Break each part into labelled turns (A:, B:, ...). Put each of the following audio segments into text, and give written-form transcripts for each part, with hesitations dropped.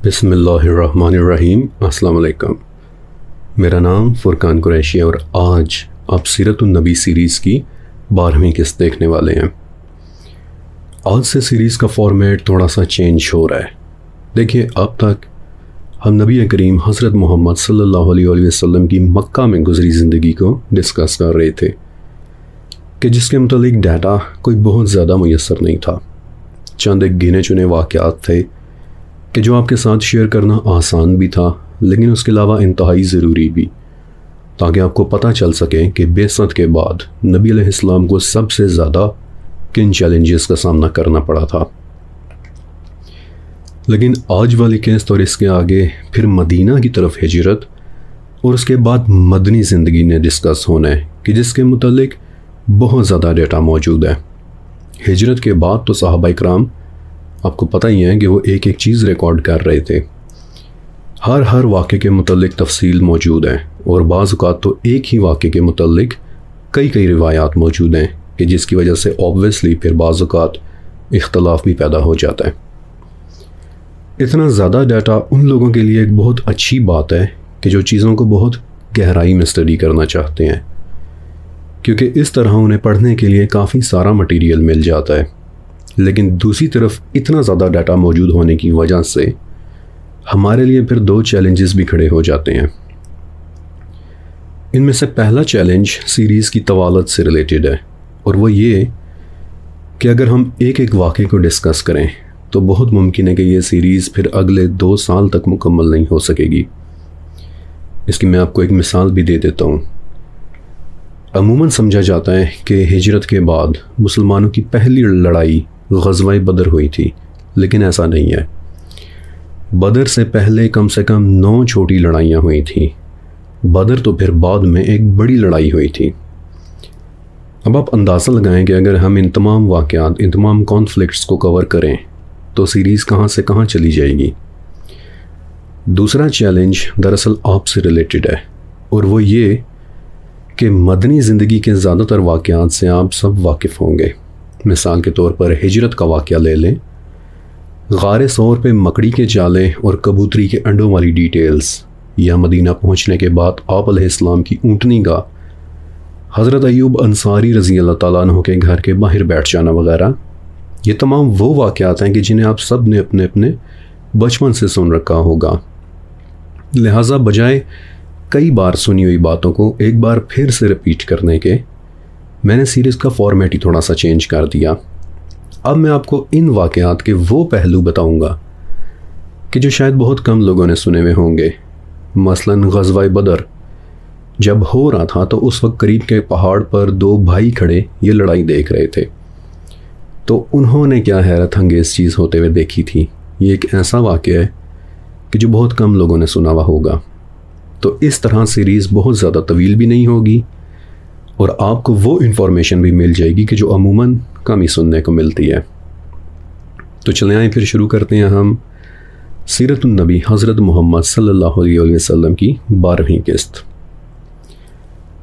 A: بسم اللہ الرحمن الرحیم۔ السلام علیکم۔ میرا نام فرقان قریشی ہے اور آج آپ سیرت النبی سیریز کی 12ویں قسط دیکھنے والے ہیں۔ آج سے سیریز کا فارمیٹ تھوڑا سا چینج ہو رہا ہے۔ دیکھیے، اب تک ہم نبی کریم حضرت محمد صلی اللہ علیہ وسلم کی مکہ میں گزری زندگی کو ڈسکس کر رہے تھے کہ جس کے متعلق ڈیٹا کوئی بہت زیادہ میسر نہیں تھا۔ چند ایک گنے چنے واقعات تھے کہ جو آپ کے ساتھ شیئر کرنا آسان بھی تھا، لیکن اس کے علاوہ انتہائی ضروری بھی، تاکہ آپ کو پتہ چل سکے کہ بعثت کے بعد نبی علیہ السلام کو سب سے زیادہ کن چیلنجز کا سامنا کرنا پڑا تھا۔ لیکن آج والی قسط اور اس کے آگے پھر مدینہ کی طرف ہجرت اور اس کے بعد مدنی زندگی نے ڈسکس ہونا ہے کہ جس کے متعلق بہت زیادہ ڈیٹا موجود ہے۔ ہجرت کے بعد تو صحابہ اکرام آپ کو پتہ ہی ہے کہ وہ ایک ایک چیز ریکارڈ کر رہے تھے۔ ہر واقعے کے متعلق تفصیل موجود ہے اور بعض اوقات تو ایک ہی واقعے کے متعلق کئی روایات موجود ہیں کہ جس کی وجہ سے اوبویسلی پھر بعض اوقات اختلاف بھی پیدا ہو جاتا ہے۔ اتنا زیادہ ڈیٹا ان لوگوں کے لیے ایک بہت اچھی بات ہے کہ جو چیزوں کو بہت گہرائی میں اسٹڈی کرنا چاہتے ہیں، کیونکہ اس طرح انہیں پڑھنے کے لیے کافی سارا مٹیریل مل جاتا ہے۔ لیکن دوسری طرف اتنا زیادہ ڈیٹا موجود ہونے کی وجہ سے ہمارے لیے پھر دو چیلنجز بھی کھڑے ہو جاتے ہیں۔ ان میں سے پہلا چیلنج سیریز کی طوالت سے ریلیٹڈ ہے، اور وہ یہ کہ اگر ہم ایک ایک واقعے کو ڈسکس کریں تو بہت ممکن ہے کہ یہ سیریز پھر اگلے 2 سال تک مکمل نہیں ہو سکے گی۔ اس کی میں آپ کو ایک مثال بھی دے دیتا ہوں۔ عموماً سمجھا جاتا ہے کہ ہجرت کے بعد مسلمانوں کی پہلی لڑائی غزوہ بدر ہوئی تھی، لیکن ایسا نہیں ہے۔ بدر سے پہلے کم سے کم 9 چھوٹی لڑائیاں ہوئی تھیں۔ بدر تو پھر بعد میں ایک بڑی لڑائی ہوئی تھی۔ اب آپ اندازہ لگائیں کہ اگر ہم ان تمام واقعات، ان تمام کانفلکٹس کو کور کریں تو سیریز کہاں سے کہاں چلی جائے گی۔ دوسرا چیلنج دراصل آپ سے ریلیٹڈ ہے، اور وہ یہ کہ مدنی زندگی کے زیادہ تر واقعات سے آپ سب واقف ہوں گے۔ مثال کے طور پر ہجرت کا واقعہ لے لیں۔ غار ثور پہ مکڑی کے جالے اور کبوتری کے انڈوں والی ڈیٹیلز، یا مدینہ پہنچنے کے بعد آپ علیہ السلام کی اونٹنی کا حضرت ایوب انصاری رضی اللہ تعالیٰ عنہ کے گھر کے باہر بیٹھ جانا وغیرہ، یہ تمام وہ واقعات ہیں کہ جنہیں آپ سب نے اپنے اپنے بچپن سے سن رکھا ہوگا۔ لہٰذا بجائے کئی بار سنی ہوئی باتوں کو ایک بار پھر سے رپیٹ کرنے کے، میں نے سیریز کا فارمیٹ ہی تھوڑا سا چینج کر دیا۔ اب میں آپ کو ان واقعات کے وہ پہلو بتاؤں گا کہ جو شاید بہت کم لوگوں نے سنے ہوئے ہوں گے۔ مثلاً غزوہ بدر جب ہو رہا تھا تو اس وقت قریب کے پہاڑ پر 2 بھائی کھڑے یہ لڑائی دیکھ رہے تھے، تو انہوں نے کیا حیرت انگیز چیز ہوتے ہوئے دیکھی تھی۔ یہ ایک ایسا واقعہ ہے کہ جو بہت کم لوگوں نے سنا ہوا ہوگا۔ تو اس طرح سیریز بہت زیادہ طویل بھی نہیں ہوگی، اور آپ کو وہ انفارمیشن بھی مل جائے گی کہ جو عموماً کم ہی سننے کو ملتی ہے۔ تو چلیں آئیں پھر شروع کرتے ہیں ہم سیرت النبی حضرت محمد صلی اللہ علیہ وسلم کی 12ویں قسط۔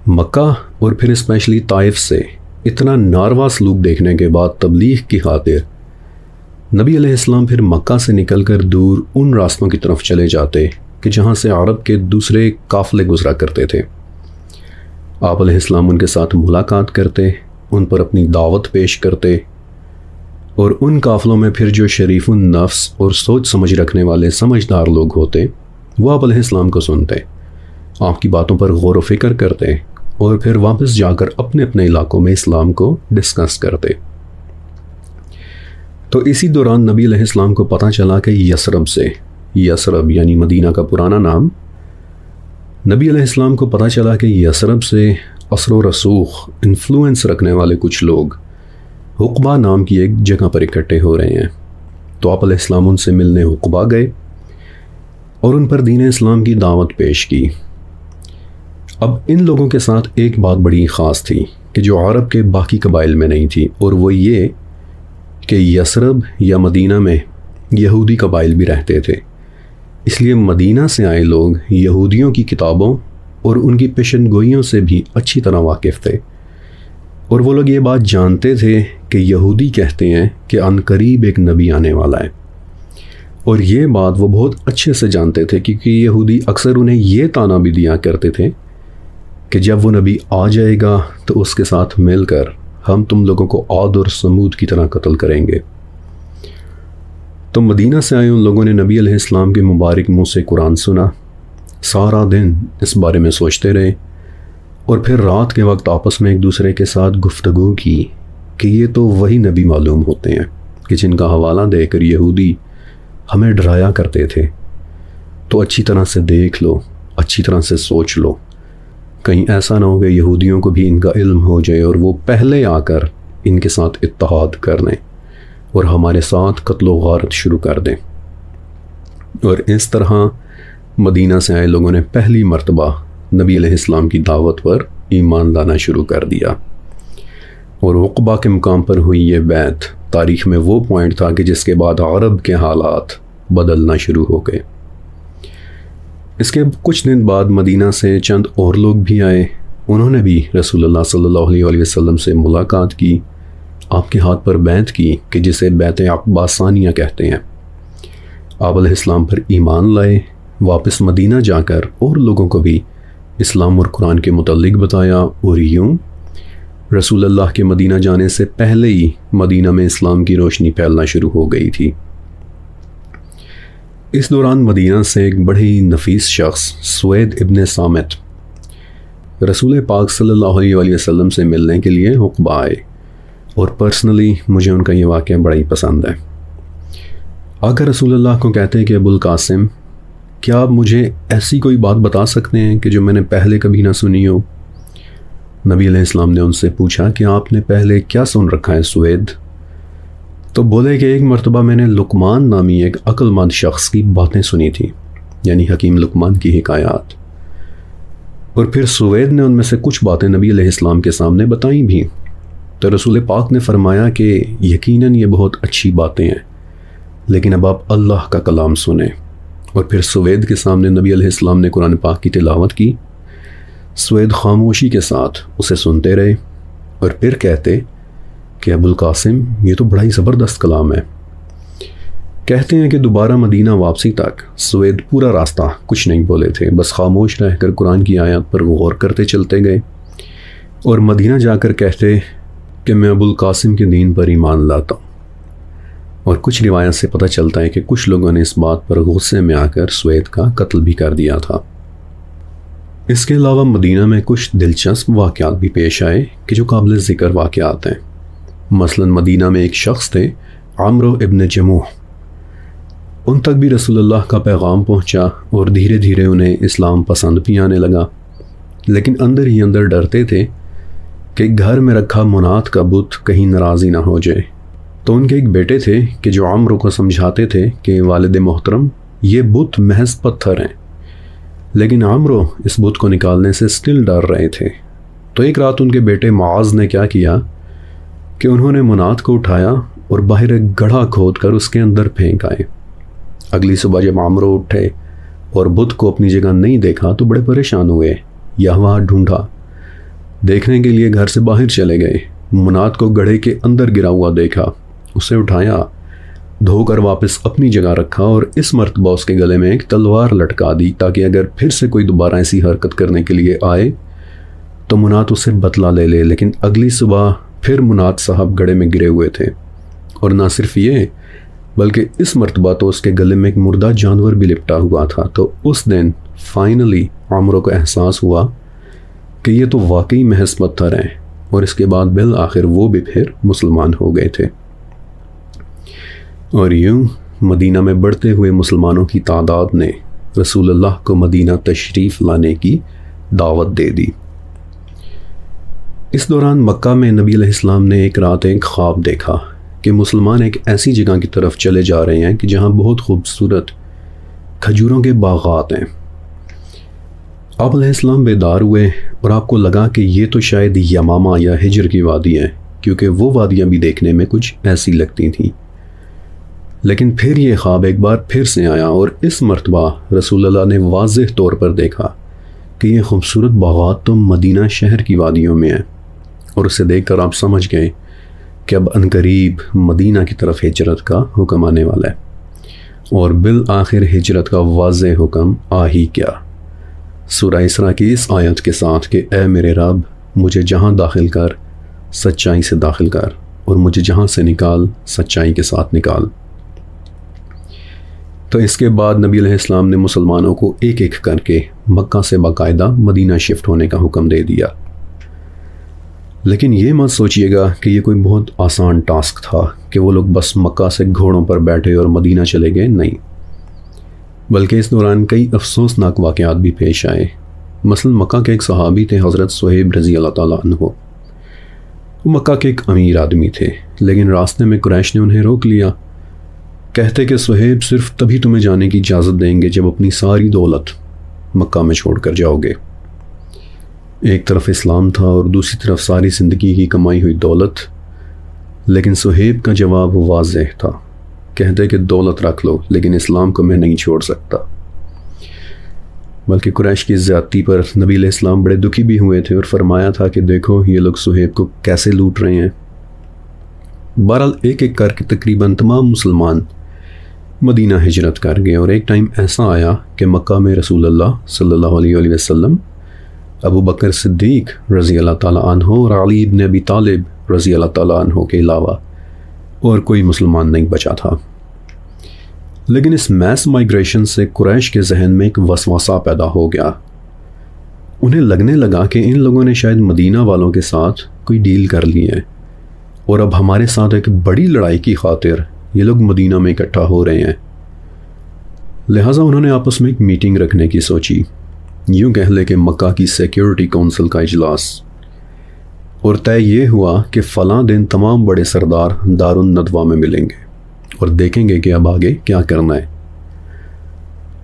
A: مکہ اور پھر اسپیشلی طائف سے اتنا ناروا سلوک دیکھنے کے بعد تبلیغ کی خاطر نبی علیہ السلام پھر مکہ سے نکل کر دور ان راستوں کی طرف چلے جاتے کہ جہاں سے عرب کے دوسرے قافلے گزرا کرتے تھے۔ آپ علیہ السلام ان کے ساتھ ملاقات کرتے، ان پر اپنی دعوت پیش کرتے، اور ان قافلوں میں پھر جو شریف النفس اور سوچ سمجھ رکھنے والے سمجھدار لوگ ہوتے وہ آپ علیہ السلام کو سنتے، آپ کی باتوں پر غور و فکر کرتے، اور پھر واپس جا کر اپنے اپنے علاقوں میں اسلام کو ڈسکس کرتے۔ تو اسی دوران نبی علیہ السلام کو پتہ چلا کہ یثرب یعنی مدینہ کا پرانا نام، نبی علیہ السلام کو پتہ چلا کہ یثرب سے اثر و رسوخ، انفلوئنس رکھنے والے کچھ لوگ حقبہ نام کی ایک جگہ پر اکٹھے ہو رہے ہیں۔ تو آپ علیہ السلام ان سے ملنے حقبہ گئے اور ان پر دین اسلام کی دعوت پیش کی۔ اب ان لوگوں کے ساتھ ایک بات بڑی خاص تھی کہ جو عرب کے باقی قبائل میں نہیں تھی، اور وہ یہ کہ یثرب یا مدینہ میں یہودی قبائل بھی رہتے تھے۔ اس لیے مدینہ سے آئے لوگ یہودیوں کی کتابوں اور ان کی پیشن گوئیوں سے بھی اچھی طرح واقف تھے، اور وہ لوگ یہ بات جانتے تھے کہ یہودی کہتے ہیں کہ عنقریب ایک نبی آنے والا ہے، اور یہ بات وہ بہت اچھے سے جانتے تھے، کیونکہ یہودی اکثر انہیں یہ طعنہ بھی دیا کرتے تھے کہ جب وہ نبی آ جائے گا تو اس کے ساتھ مل کر ہم تم لوگوں کو عاد اور سمود کی طرح قتل کریں گے۔ تو مدینہ سے آئے ان لوگوں نے نبی علیہ السلام کے مبارک منہ سے قرآن سنا، سارا دن اس بارے میں سوچتے رہے، اور پھر رات کے وقت آپس میں ایک دوسرے کے ساتھ گفتگو کی کہ یہ تو وہی نبی معلوم ہوتے ہیں کہ جن کا حوالہ دے کر یہودی ہمیں ڈرایا کرتے تھے۔ تو اچھی طرح سے دیکھ لو، اچھی طرح سے سوچ لو، کہیں ایسا نہ ہو کہ یہودیوں کو بھی ان کا علم ہو جائے اور وہ پہلے آ کر ان کے ساتھ اتحاد کر لیں اور ہمارے ساتھ قتل و غارت شروع کر دیں۔ اور اس طرح مدینہ سے آئے لوگوں نے پہلی مرتبہ نبی علیہ السلام کی دعوت پر ایمان لانا شروع کر دیا، اور عقبہ کے مقام پر ہوئی یہ بیعت تاریخ میں وہ پوائنٹ تھا کہ جس کے بعد عرب کے حالات بدلنا شروع ہو گئے۔ اس کے کچھ دن بعد مدینہ سے چند اور لوگ بھی آئے، انہوں نے بھی رسول اللہ صلی اللہ علیہ وسلم سے ملاقات کی، آپ کے ہاتھ پر بیعت کی کہ جسے بیعت عقبہ ثانیہ کہتے ہیں۔ آپ علیہ السلام پر ایمان لائے، واپس مدینہ جا کر اور لوگوں کو بھی اسلام اور قرآن کے متعلق بتایا، اور یوں رسول اللہ کے مدینہ جانے سے پہلے ہی مدینہ میں اسلام کی روشنی پھیلنا شروع ہو گئی تھی۔ اس دوران مدینہ سے ایک بڑے ہی نفیس شخص سوید ابن صامت رسول پاک صلی اللہ علیہ وسلم سے ملنے کے لیے عقبہ آئے، اور پرسنلی مجھے ان کا یہ واقعہ بڑا ہی پسند ہے۔ اگر رسول اللہ کو کہتے ہیں کہ ابو القاسم، کیا آپ مجھے ایسی کوئی بات بتا سکتے ہیں کہ جو میں نے پہلے کبھی نہ سنی ہو؟ نبی علیہ السلام نے ان سے پوچھا کہ آپ نے پہلے کیا سن رکھا ہے سوید؟ تو بولے کہ ایک مرتبہ میں نے لقمان نامی ایک عقل مند شخص کی باتیں سنی تھی، یعنی حکیم لقمان کی حکایات، اور پھر سوید نے ان میں سے کچھ باتیں نبی علیہ السلام کے سامنے بتائیں بھی۔ تو رسول پاک نے فرمایا کہ یقیناً یہ بہت اچھی باتیں ہیں، لیکن اب آپ اللہ کا کلام سنیں۔ اور پھر سوید کے سامنے نبی علیہ السلام نے قرآن پاک کی تلاوت کی۔ سوید خاموشی کے ساتھ اسے سنتے رہے، اور پھر کہتے کہ ابو القاسم، یہ تو بڑا ہی زبردست کلام ہے۔ کہتے ہیں کہ دوبارہ مدینہ واپسی تک سوید پورا راستہ کچھ نہیں بولے تھے، بس خاموش رہ کر قرآن کی آیات پر غور کرتے چلتے گئے، اور مدینہ جا کر کہتے کہ میں ابو القاسم کے دین پر ایمان لاتا ہوں۔ اور کچھ روایت سے پتہ چلتا ہے کہ کچھ لوگوں نے اس بات پر غصے میں آ کر سوید کا قتل بھی کر دیا تھا۔ اس کے علاوہ مدینہ میں کچھ دلچسپ واقعات بھی پیش آئے کہ جو قابل ذکر واقعات ہیں۔ مثلا مدینہ میں ایک شخص تھے عمرو ابن جموح، ان تک بھی رسول اللہ کا پیغام پہنچا، اور دھیرے دھیرے انہیں اسلام پسند بھی آنے لگا، لیکن اندر ہی اندر ڈرتے تھے کہ گھر میں رکھا منات کا بت کہیں ناراضی نہ ہو جائے۔ تو ان کے ایک بیٹے تھے کہ جو عمرو کو سمجھاتے تھے کہ والد محترم، یہ بت محض پتھر ہیں، لیکن عمرو اس بت کو نکالنے سے سٹل ڈر رہے تھے۔ تو ایک رات ان کے بیٹے معاذ نے کیا کیا کہ انہوں نے منات کو اٹھایا اور باہر ایک گڑھا کھود کر اس کے اندر پھینک آئے۔ اگلی صبح جب عمرو اٹھے اور بت کو اپنی جگہ نہیں دیکھا تو بڑے پریشان ہوئے، یہ وہاں ڈھونڈا، دیکھنے کے لیے گھر سے باہر چلے گئے، منات کو گڑھے کے اندر گرا ہوا دیکھا، اسے اٹھایا، دھو کر واپس اپنی جگہ رکھا، اور اس مرتبہ اس کے گلے میں ایک تلوار لٹکا دی تاکہ اگر پھر سے کوئی دوبارہ ایسی حرکت کرنے کے لیے آئے تو منات اسے بدلہ لے لے۔ لیکن اگلی صبح پھر منات صاحب گڑھے میں گرے ہوئے تھے، اور نہ صرف یہ بلکہ اس مرتبہ تو اس کے گلے میں ایک مردہ جانور بھی لپٹا ہوا تھا۔ تو اس دن فائنلی عمرو کو احساس ہوا کہ یہ تو واقعی محض پتھر ہیں، اور اس کے بعد بالآخر وہ بھی پھر مسلمان ہو گئے تھے۔ اور یوں مدینہ میں بڑھتے ہوئے مسلمانوں کی تعداد نے رسول اللہ کو مدینہ تشریف لانے کی دعوت دے دی۔ اس دوران مکہ میں نبی علیہ السلام نے ایک رات ایک خواب دیکھا کہ مسلمان ایک ایسی جگہ کی طرف چلے جا رہے ہیں کہ جہاں بہت خوبصورت کھجوروں کے باغات ہیں۔ آپ علیہ السلام بیدار ہوئے اور آپ کو لگا کہ یہ تو شاید یمامہ یا ہجر کی وادی ہے، کیونکہ وہ وادیاں بھی دیکھنے میں کچھ ایسی لگتی تھیں۔ لیکن پھر یہ خواب ایک بار پھر سے آیا، اور اس مرتبہ رسول اللہ نے واضح طور پر دیکھا کہ یہ خوبصورت باغات تو مدینہ شہر کی وادیوں میں ہیں، اور اسے دیکھ کر آپ سمجھ گئے کہ اب عنقریب مدینہ کی طرف ہجرت کا حکم آنے والا ہے۔ اور بالآخر ہجرت کا واضح حکم آ ہی کیا۔ سورہ اسراء کی اس آیت کے ساتھ کہ اے میرے رب مجھے جہاں داخل کر سچائی سے داخل کر اور مجھے جہاں سے نکال سچائی کے ساتھ نکال۔ تو اس کے بعد نبی علیہ السلام نے مسلمانوں کو ایک ایک کر کے مکہ سے باقاعدہ مدینہ شفٹ ہونے کا حکم دے دیا۔ لیکن یہ مت سوچئے گا کہ یہ کوئی بہت آسان ٹاسک تھا کہ وہ لوگ بس مکہ سے گھوڑوں پر بیٹھے اور مدینہ چلے گئے، نہیں، بلکہ اس دوران کئی افسوسناک واقعات بھی پیش آئے۔ مثلا مکہ کے ایک صحابی تھے حضرت صہیب رضی اللہ تعالیٰ عنہ۔ وہ مکہ کے ایک امیر آدمی تھے، لیکن راستے میں قریش نے انہیں روک لیا، کہتے کہ صہیب صرف تبھی تمہیں جانے کی اجازت دیں گے جب اپنی ساری دولت مکہ میں چھوڑ کر جاؤ گے۔ ایک طرف اسلام تھا اور دوسری طرف ساری زندگی کی کمائی ہوئی دولت، لیکن صہیب کا جواب واضح تھا، کہتے کہ دولت رکھ لو لیکن اسلام کو میں نہیں چھوڑ سکتا۔ بلکہ قریش کی زیادتی پر نبی علیہ السلام بڑے دکھی بھی ہوئے تھے اور فرمایا تھا کہ دیکھو یہ لوگ صہیب کو کیسے لوٹ رہے ہیں۔ بہرحال ایک ایک کر کے تقریباً تمام مسلمان مدینہ ہجرت کر گئے، اور ایک ٹائم ایسا آیا کہ مکہ میں رسول اللہ صلی اللہ علیہ وآلہ وسلم، ابو بکر صدیق رضی اللہ تعالیٰ عنہ اور علی ابن ابی طالب رضی اللہ تعالیٰ عنہ کے علاوہ اور کوئی مسلمان نہیں بچا تھا۔ لیکن اس میس مائیگریشن سے قریش کے ذہن میں ایک وسوسہ پیدا ہو گیا۔ انہیں لگنے لگا کہ ان لوگوں نے شاید مدینہ والوں کے ساتھ کوئی ڈیل کر لی ہے، اور اب ہمارے ساتھ ایک بڑی لڑائی کی خاطر یہ لوگ مدینہ میں اکٹھا ہو رہے ہیں۔ لہٰذا انہوں نے آپس میں ایک میٹنگ رکھنے کی سوچی، یوں کہہ لے کہ مکہ کی سیکیورٹی کونسل کا اجلاس، اور طے یہ ہوا کہ فلاں دن تمام بڑے سردار دار الندوہ میں ملیں گے اور دیکھیں گے کہ اب آگے کیا کرنا ہے۔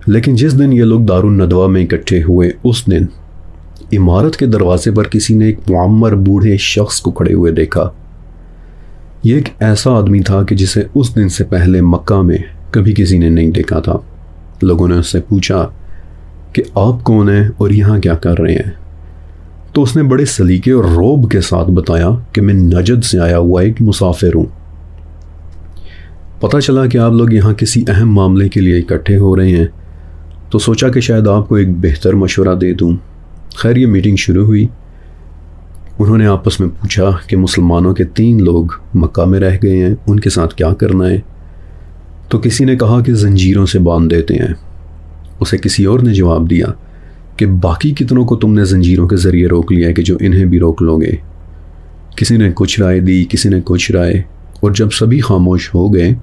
A: لیکن جس دن یہ لوگ دار الندوہ میں اکٹھے ہوئے، اس دن عمارت کے دروازے پر کسی نے ایک معمر بوڑھے شخص کو کھڑے ہوئے دیکھا۔ یہ ایک ایسا آدمی تھا کہ جسے اس دن سے پہلے مکہ میں کبھی کسی نے نہیں دیکھا تھا۔ لوگوں نے اس سے پوچھا کہ آپ کون ہیں اور یہاں کیا کر رہے ہیں؟ تو اس نے بڑے سلیقے اور رعب کے ساتھ بتایا کہ میں نجد سے آیا ہوا ایک مسافر ہوں۔ پتہ چلا کہ آپ لوگ یہاں کسی اہم معاملے کے لیے اکٹھے ہو رہے ہیں، تو سوچا کہ شاید آپ کو ایک بہتر مشورہ دے دوں۔ خیر یہ میٹنگ شروع ہوئی۔ انہوں نے آپس میں پوچھا کہ مسلمانوں کے 3 لوگ مکہ میں رہ گئے ہیں، ان کے ساتھ کیا کرنا ہے؟ تو کسی نے کہا کہ زنجیروں سے باندھ دیتے ہیں۔ اسے کسی اور نے جواب دیا کہ باقی کتنوں کو تم نے زنجیروں کے ذریعے روک لیا ہے کہ جو انہیں بھی روک لو گے؟ کسی نے کچھ رائے دی، کسی نے کچھ رائے، اور جب سبھی خاموش ہو گئے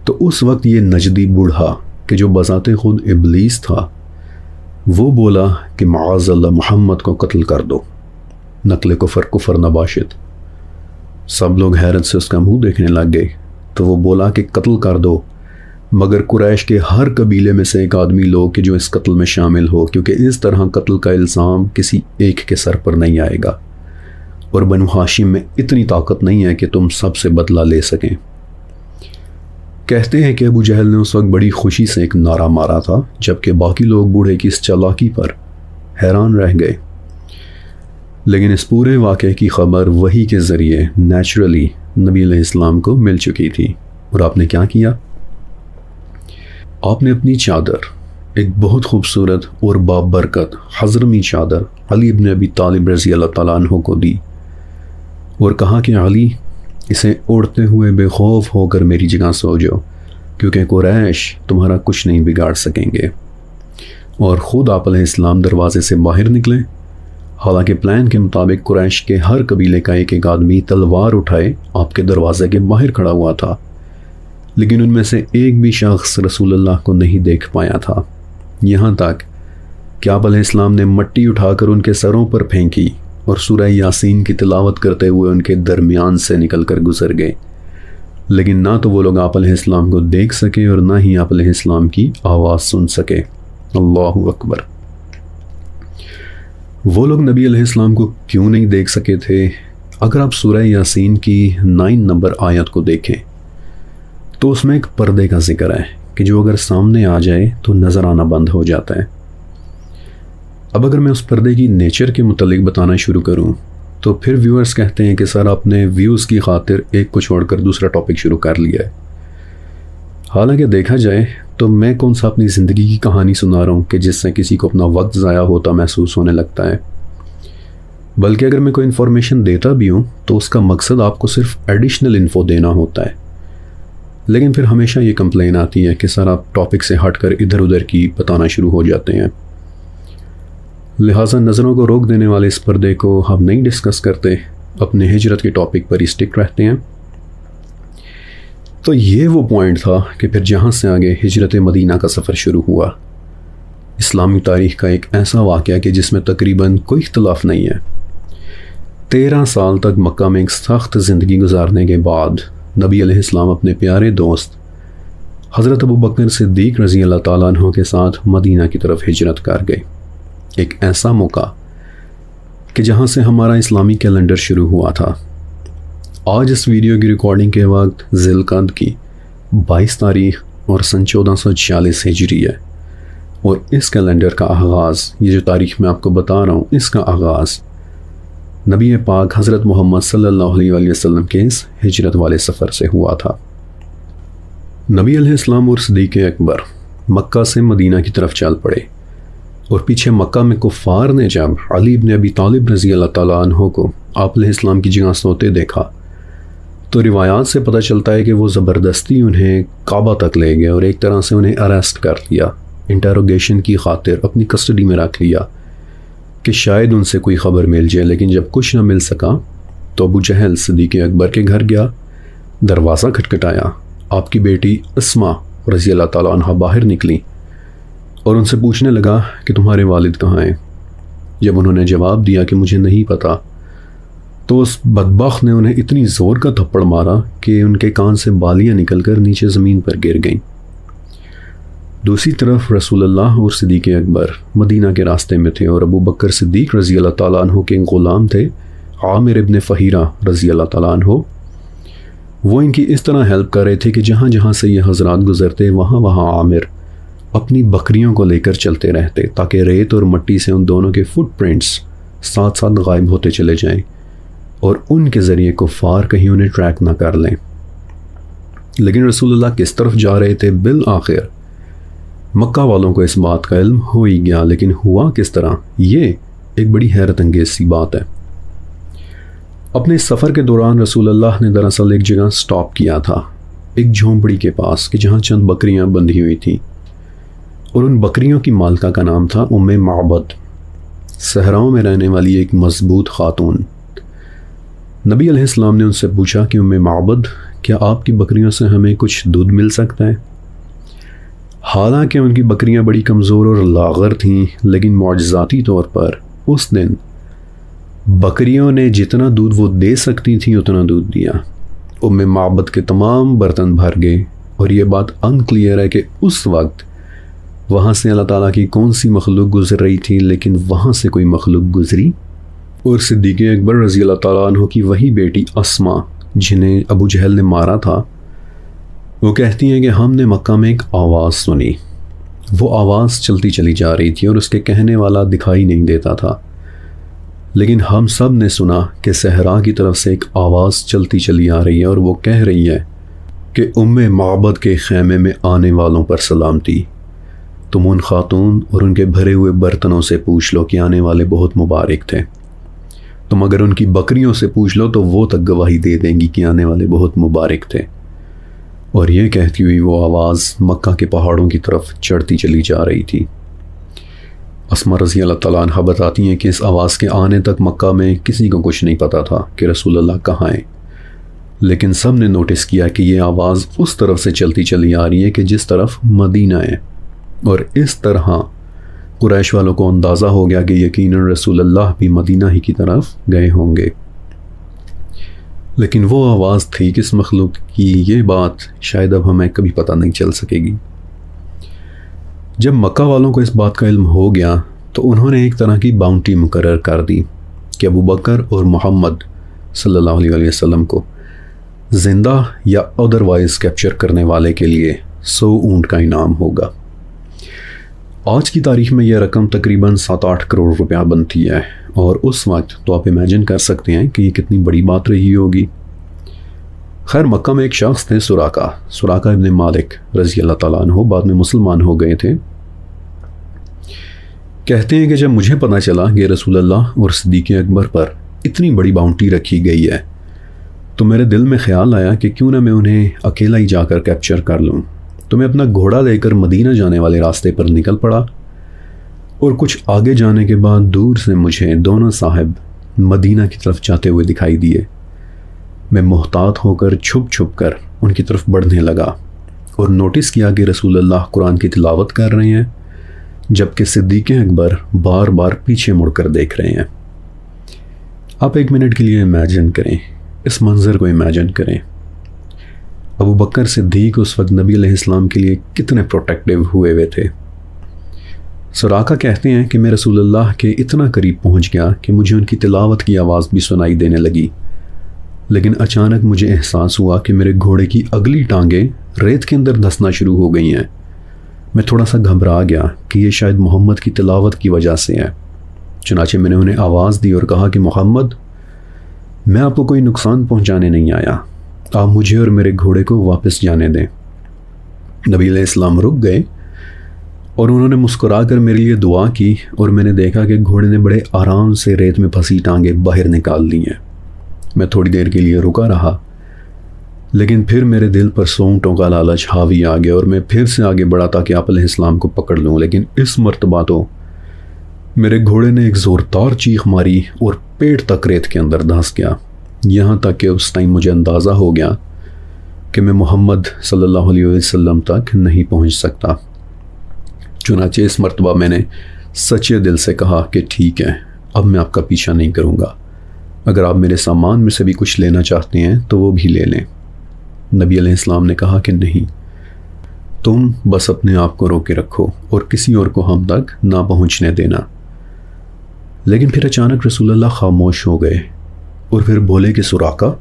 A: تو اس وقت یہ نجدی بوڑھا کہ جو بذات خود ابلیس تھا، وہ بولا کہ معاذ اللہ محمد کو قتل کر دو، نقل کفر کفر نباشد۔ سب لوگ حیرت سے اس کا منہ دیکھنے لگ گئے۔ تو وہ بولا کہ قتل کر دو، مگر قریش کے ہر قبیلے میں سے ایک آدمی لو کہ جو اس قتل میں شامل ہو، کیونکہ اس طرح قتل کا الزام کسی ایک کے سر پر نہیں آئے گا، اور بنو ہاشم میں اتنی طاقت نہیں ہے کہ تم سب سے بدلہ لے سکیں۔ کہتے ہیں کہ ابو جہل نے اس وقت بڑی خوشی سے ایک نعرہ مارا تھا، جبکہ باقی لوگ بوڑھے کی اس چالاکی پر حیران رہ گئے۔ لیکن اس پورے واقعے کی خبر وحی کے ذریعے نیچرلی نبی علیہ السلام کو مل چکی تھی، اور آپ نے کیا کیا؟ آپ نے اپنی چادر، ایک بہت خوبصورت اور بابرکت حضرمی چادر، علی ابن ابی طالب رضی اللہ تعالیٰ عنہ کو دی، اور کہا کہ علی اسے اوڑھتے ہوئے بے خوف ہو کر میری جگہ سو جاؤ، کیونکہ قریش تمہارا کچھ نہیں بگاڑ سکیں گے۔ اور خود آپ علیہ السلام دروازے سے باہر نکلے۔ حالانکہ پلان کے مطابق قریش کے ہر قبیلے کا ایک ایک آدمی تلوار اٹھائے آپ کے دروازے کے باہر کھڑا ہوا تھا، لیکن ان میں سے ایک بھی شخص رسول اللہ کو نہیں دیکھ پایا تھا، یہاں تک کہ آپ علیہ السلام نے مٹی اٹھا کر ان کے سروں پر پھینکی اور سورہ یاسین کی تلاوت کرتے ہوئے ان کے درمیان سے نکل کر گزر گئے۔ لیکن نہ تو وہ لوگ آپ علیہ السلام کو دیکھ سکے اور نہ ہی آپ علیہ السلام کی آواز سن سکے۔ اللہ اکبر۔ وہ لوگ نبی علیہ السلام کو کیوں نہیں دیکھ سکے تھے؟ اگر آپ سورہ یاسین کی 9 نمبر آیت کو دیکھیں تو اس میں ایک پردے کا ذکر ہے کہ جو اگر سامنے آ جائے تو نظر آنا بند ہو جاتا ہے۔ اب اگر میں اس پردے کی نیچر کے متعلق بتانا شروع کروں تو پھر ویورز کہتے ہیں کہ سر آپ نے ویوز کی خاطر ایک کو چھوڑ کر دوسرا ٹاپک شروع کر لیا ہے۔ حالانکہ دیکھا جائے تو میں کون سا اپنی زندگی کی کہانی سنا رہا ہوں کہ جس سے کسی کو اپنا وقت ضائع ہوتا محسوس ہونے لگتا ہے، بلکہ اگر میں کوئی انفارمیشن دیتا بھی ہوں تو اس کا مقصد آپ کو صرف ایڈیشنل انفو دینا ہوتا ہے، لیکن پھر ہمیشہ یہ کمپلین آتی ہے کہ سر آپ ٹاپک سے ہٹ کر ادھر ادھر کی بتانا شروع ہو جاتے ہیں۔ لہٰذا نظروں کو روک دینے والے اس پردے کو ہم نہیں ڈسکس کرتے، اپنے ہجرت کے ٹاپک پر ہی اسٹک رہتے ہیں۔ تو یہ وہ پوائنٹ تھا کہ پھر جہاں سے آگے ہجرت مدینہ کا سفر شروع ہوا، اسلامی تاریخ کا ایک ایسا واقعہ کہ جس میں تقریباً کوئی اختلاف نہیں ہے۔ 13 سال تک مکہ میں ایک سخت زندگی گزارنے کے بعد نبی علیہ السلام اپنے پیارے دوست حضرت ابوبکر صدیق رضی اللہ تعالیٰ عنہ کے ساتھ مدینہ کی طرف ہجرت کر گئے۔ ایک ایسا موقع کہ جہاں سے ہمارا اسلامی کیلنڈر شروع ہوا تھا۔ آج اس ویڈیو کی ریکارڈنگ کے وقت ذی القعدہ کی 22 تاریخ اور سن 1446 ہجری ہے، اور اس کیلنڈر کا آغاز، یہ جو تاریخ میں آپ کو بتا رہا ہوں، اس کا آغاز نبی پاک حضرت محمد صلی اللہ علیہ وسلم کے اس ہجرت والے سفر سے ہوا تھا۔ نبی علیہ السلام اور صدیق اکبر مکہ سے مدینہ کی طرف چل پڑے، اور پیچھے مکہ میں کفار نے جب علی بن ابی طالب رضی اللہ تعالیٰ عنہ کو آپ علیہ السلام کی جگہ سوتے دیکھا تو روایات سے پتہ چلتا ہے کہ وہ زبردستی انہیں کعبہ تک لے گئے اور ایک طرح سے انہیں اریسٹ کر لیا، انٹروگیشن کی خاطر اپنی کسٹڈی میں رکھ لیا کہ شاید ان سے کوئی خبر مل جائے۔ لیکن جب کچھ نہ مل سکا تو ابو جہل صدیق اکبر کے گھر گیا، دروازہ کھٹکھٹایا، آپ کی بیٹی اسما رضی اللہ تعالیٰ عنہ باہر نکلی اور ان سے پوچھنے لگا کہ تمہارے والد کہاں ہیں؟ جب انہوں نے جواب دیا کہ مجھے نہیں پتا تو اس بدبخت نے انہیں اتنی زور کا تھپڑ مارا کہ ان کے کان سے بالیاں نکل کر نیچے زمین پر گر گئیں۔ دوسری طرف رسول اللہ اور صدیق اکبر مدینہ کے راستے میں تھے، اور ابو بکر صدیق رضی اللہ تعالیٰ عنہ کے غلام تھے عامر ابن فہیرہ رضی اللہ تعالیٰ عنہ۔ وہ ان کی اس طرح ہیلپ کر رہے تھے کہ جہاں جہاں سے یہ حضرات گزرتے وہاں وہاں عامر اپنی بکریوں کو لے کر چلتے رہتے تاکہ ریت اور مٹی سے ان دونوں کے فٹ پرنٹس ساتھ ساتھ غائب ہوتے چلے جائیں اور ان کے ذریعے کفار کہیں انہیں ٹریک نہ کر لیں۔ لیکن رسول اللہ کس طرف جا رہے تھے بالآخر مکہ والوں کو اس بات کا علم ہو ہی گیا، لیکن ہوا کس طرح، یہ ایک بڑی حیرت انگیز سی بات ہے۔ اپنے سفر کے دوران رسول اللہ نے دراصل ایک جگہ سٹاپ کیا تھا، ایک جھونپڑی کے پاس کہ جہاں چند بکریاں بندھی ہوئی تھیں، اور ان بکریوں کی مالکہ کا نام تھا ام معبد، صحراؤں میں رہنے والی ایک مضبوط خاتون۔ نبی علیہ السلام نے ان سے پوچھا کہ ام معبد، کیا آپ کی بکریوں سے ہمیں کچھ دودھ مل سکتا ہے؟ حالانکہ ان کی بکریاں بڑی کمزور اور لاغر تھیں، لیکن معجزاتی طور پر اس دن بکریوں نے جتنا دودھ وہ دے سکتی تھیں اتنا دودھ دیا۔ ام معبد کے تمام برتن بھر گئے، اور یہ بات انکلیئر ہے کہ اس وقت وہاں سے اللہ تعالیٰ کی کون سی مخلوق گزر رہی تھی، لیکن وہاں سے کوئی مخلوق گزری، اور صدیق اکبر رضی اللہ تعالیٰ عنہ کی وہی بیٹی اسما جنہیں ابو جہل نے مارا تھا، وہ کہتی ہیں کہ ہم نے مکہ میں ایک آواز سنی۔ وہ آواز چلتی چلی جا رہی تھی اور اس کے کہنے والا دکھائی نہیں دیتا تھا، لیکن ہم سب نے سنا کہ صحرا کی طرف سے ایک آواز چلتی چلی آ رہی ہے، اور وہ کہہ رہی ہے کہ ام معبد کے خیمے میں آنے والوں پر سلامتی، تم ان خاتون اور ان کے بھرے ہوئے برتنوں سے پوچھ لو کہ آنے والے بہت مبارک تھے، تم اگر ان کی بکریوں سے پوچھ لو تو وہ تک گواہی دے دیں گی کہ آنے والے بہت مبارک تھے۔ اور یہ کہتی ہوئی وہ آواز مکہ کے پہاڑوں کی طرف چڑھتی چلی جا رہی تھی۔ اسما رضی اللہ تعالیٰ عنہ بتاتی ہیں کہ اس آواز کے آنے تک مکہ میں کسی کو کچھ نہیں پتا تھا کہ رسول اللہ کہاں ہیں، لیکن سب نے نوٹس کیا کہ یہ آواز اس طرف سے چلتی چلی آ رہی ہے کہ جس طرف مدینہ ہے، اور اس طرح قریش والوں کو اندازہ ہو گیا کہ یقیناً رسول اللہ بھی مدینہ ہی کی طرف گئے ہوں گے۔ لیکن وہ آواز تھی کس مخلوق کی، یہ بات شاید اب ہمیں کبھی پتہ نہیں چل سکے گی۔ جب مکہ والوں کو اس بات کا علم ہو گیا تو انہوں نے ایک طرح کی باؤنٹی مقرر کر دی کہ ابو بکر اور محمد صلی اللہ علیہ وسلم کو زندہ یا ادروائز کیپچر کرنے والے کے لیے 100 اونٹ کا انعام ہوگا۔ آج کی تاریخ میں یہ رقم تقریباً 7-8 کروڑ روپیہ بنتی ہے، اور اس وقت تو آپ امیجن کر سکتے ہیں کہ یہ کتنی بڑی بات رہی ہوگی۔ خیر مکہ میں ایک شخص تھے سراقہ ابن مالک رضی اللہ تعالیٰ عنہ، بعد میں مسلمان ہو گئے تھے۔ کہتے ہیں کہ جب مجھے پتہ چلا کہ رسول اللہ اور صدیق اکبر پر اتنی بڑی باؤنٹی رکھی گئی ہے تو میرے دل میں خیال آیا کہ کیوں نہ میں انہیں اکیلا ہی جا کر کیپچر کر لوں۔ تو میں اپنا گھوڑا لے کر مدینہ جانے والے راستے پر نکل پڑا، اور کچھ آگے جانے کے بعد دور سے مجھے دونوں صاحب مدینہ کی طرف جاتے ہوئے دکھائی دیے۔ میں محتاط ہو کر چھپ کر ان کی طرف بڑھنے لگا اور نوٹس کیا کہ رسول اللہ قرآن کی تلاوت کر رہے ہیں، جبکہ صدیق اکبر بار بار پیچھے مڑ کر دیکھ رہے ہیں۔ آپ ایک منٹ کے لیے امیجن کریں، اس منظر کو امیجن کریں۔ ابو بکر صدیق اس وقت نبی علیہ السلام کے لیے کتنے پروٹیکٹیو ہوئے تھے۔ سراقہ کہتے ہیں کہ میں رسول اللہ کے اتنا قریب پہنچ گیا کہ مجھے ان کی تلاوت کی آواز بھی سنائی دینے لگی، لیکن اچانک مجھے احساس ہوا کہ میرے گھوڑے کی اگلی ٹانگیں ریت کے اندر دھسنا شروع ہو گئی ہیں۔ میں تھوڑا سا گھبرا گیا کہ یہ شاید محمد کی تلاوت کی وجہ سے ہے۔ چنانچہ میں نے انہیں آواز دی اور کہا کہ محمد، میں آپ کو کوئی نقصان پہنچانے نہیں آیا، آپ مجھے اور میرے گھوڑے کو واپس جانے دیں۔ نبی علیہ السلام رک گئے اور انہوں نے مسکرا کر میرے لیے دعا کی، اور میں نے دیکھا کہ گھوڑے نے بڑے آرام سے ریت میں پھنسی ٹانگیں باہر نکال لی ہیں۔ میں تھوڑی دیر کے لیے رکا رہا، لیکن پھر میرے دل پر سونگٹوں کا لالچ حاوی آ گیا اور میں پھر سے آگے بڑھا تھا کہ آپ علیہ السلام کو پکڑ لوں، لیکن اس مرتبہ تو میرے گھوڑے نے ایک زوردار چیخ ماری اور پیٹ تک ریت کے اندر دھنس گیا، یہاں تک کہ اس ٹائم مجھے اندازہ ہو گیا کہ میں محمد صلی اللہ علیہ وسلم تک نہیں پہنچ سکتا۔ چنانچہ اس مرتبہ میں نے سچے دل سے کہا کہ ٹھیک ہے، اب میں آپ کا پیچھا نہیں کروں گا، اگر آپ میرے سامان میں سے بھی کچھ لینا چاہتے ہیں تو وہ بھی لے لیں۔ نبی علیہ السلام نے کہا کہ نہیں، تم بس اپنے آپ کو روکے رکھو اور کسی اور کو ہم تک نہ پہنچنے دینا۔ لیکن پھر اچانک رسول اللہ خاموش ہو گئے اور پھر بولے کہ سراقہ،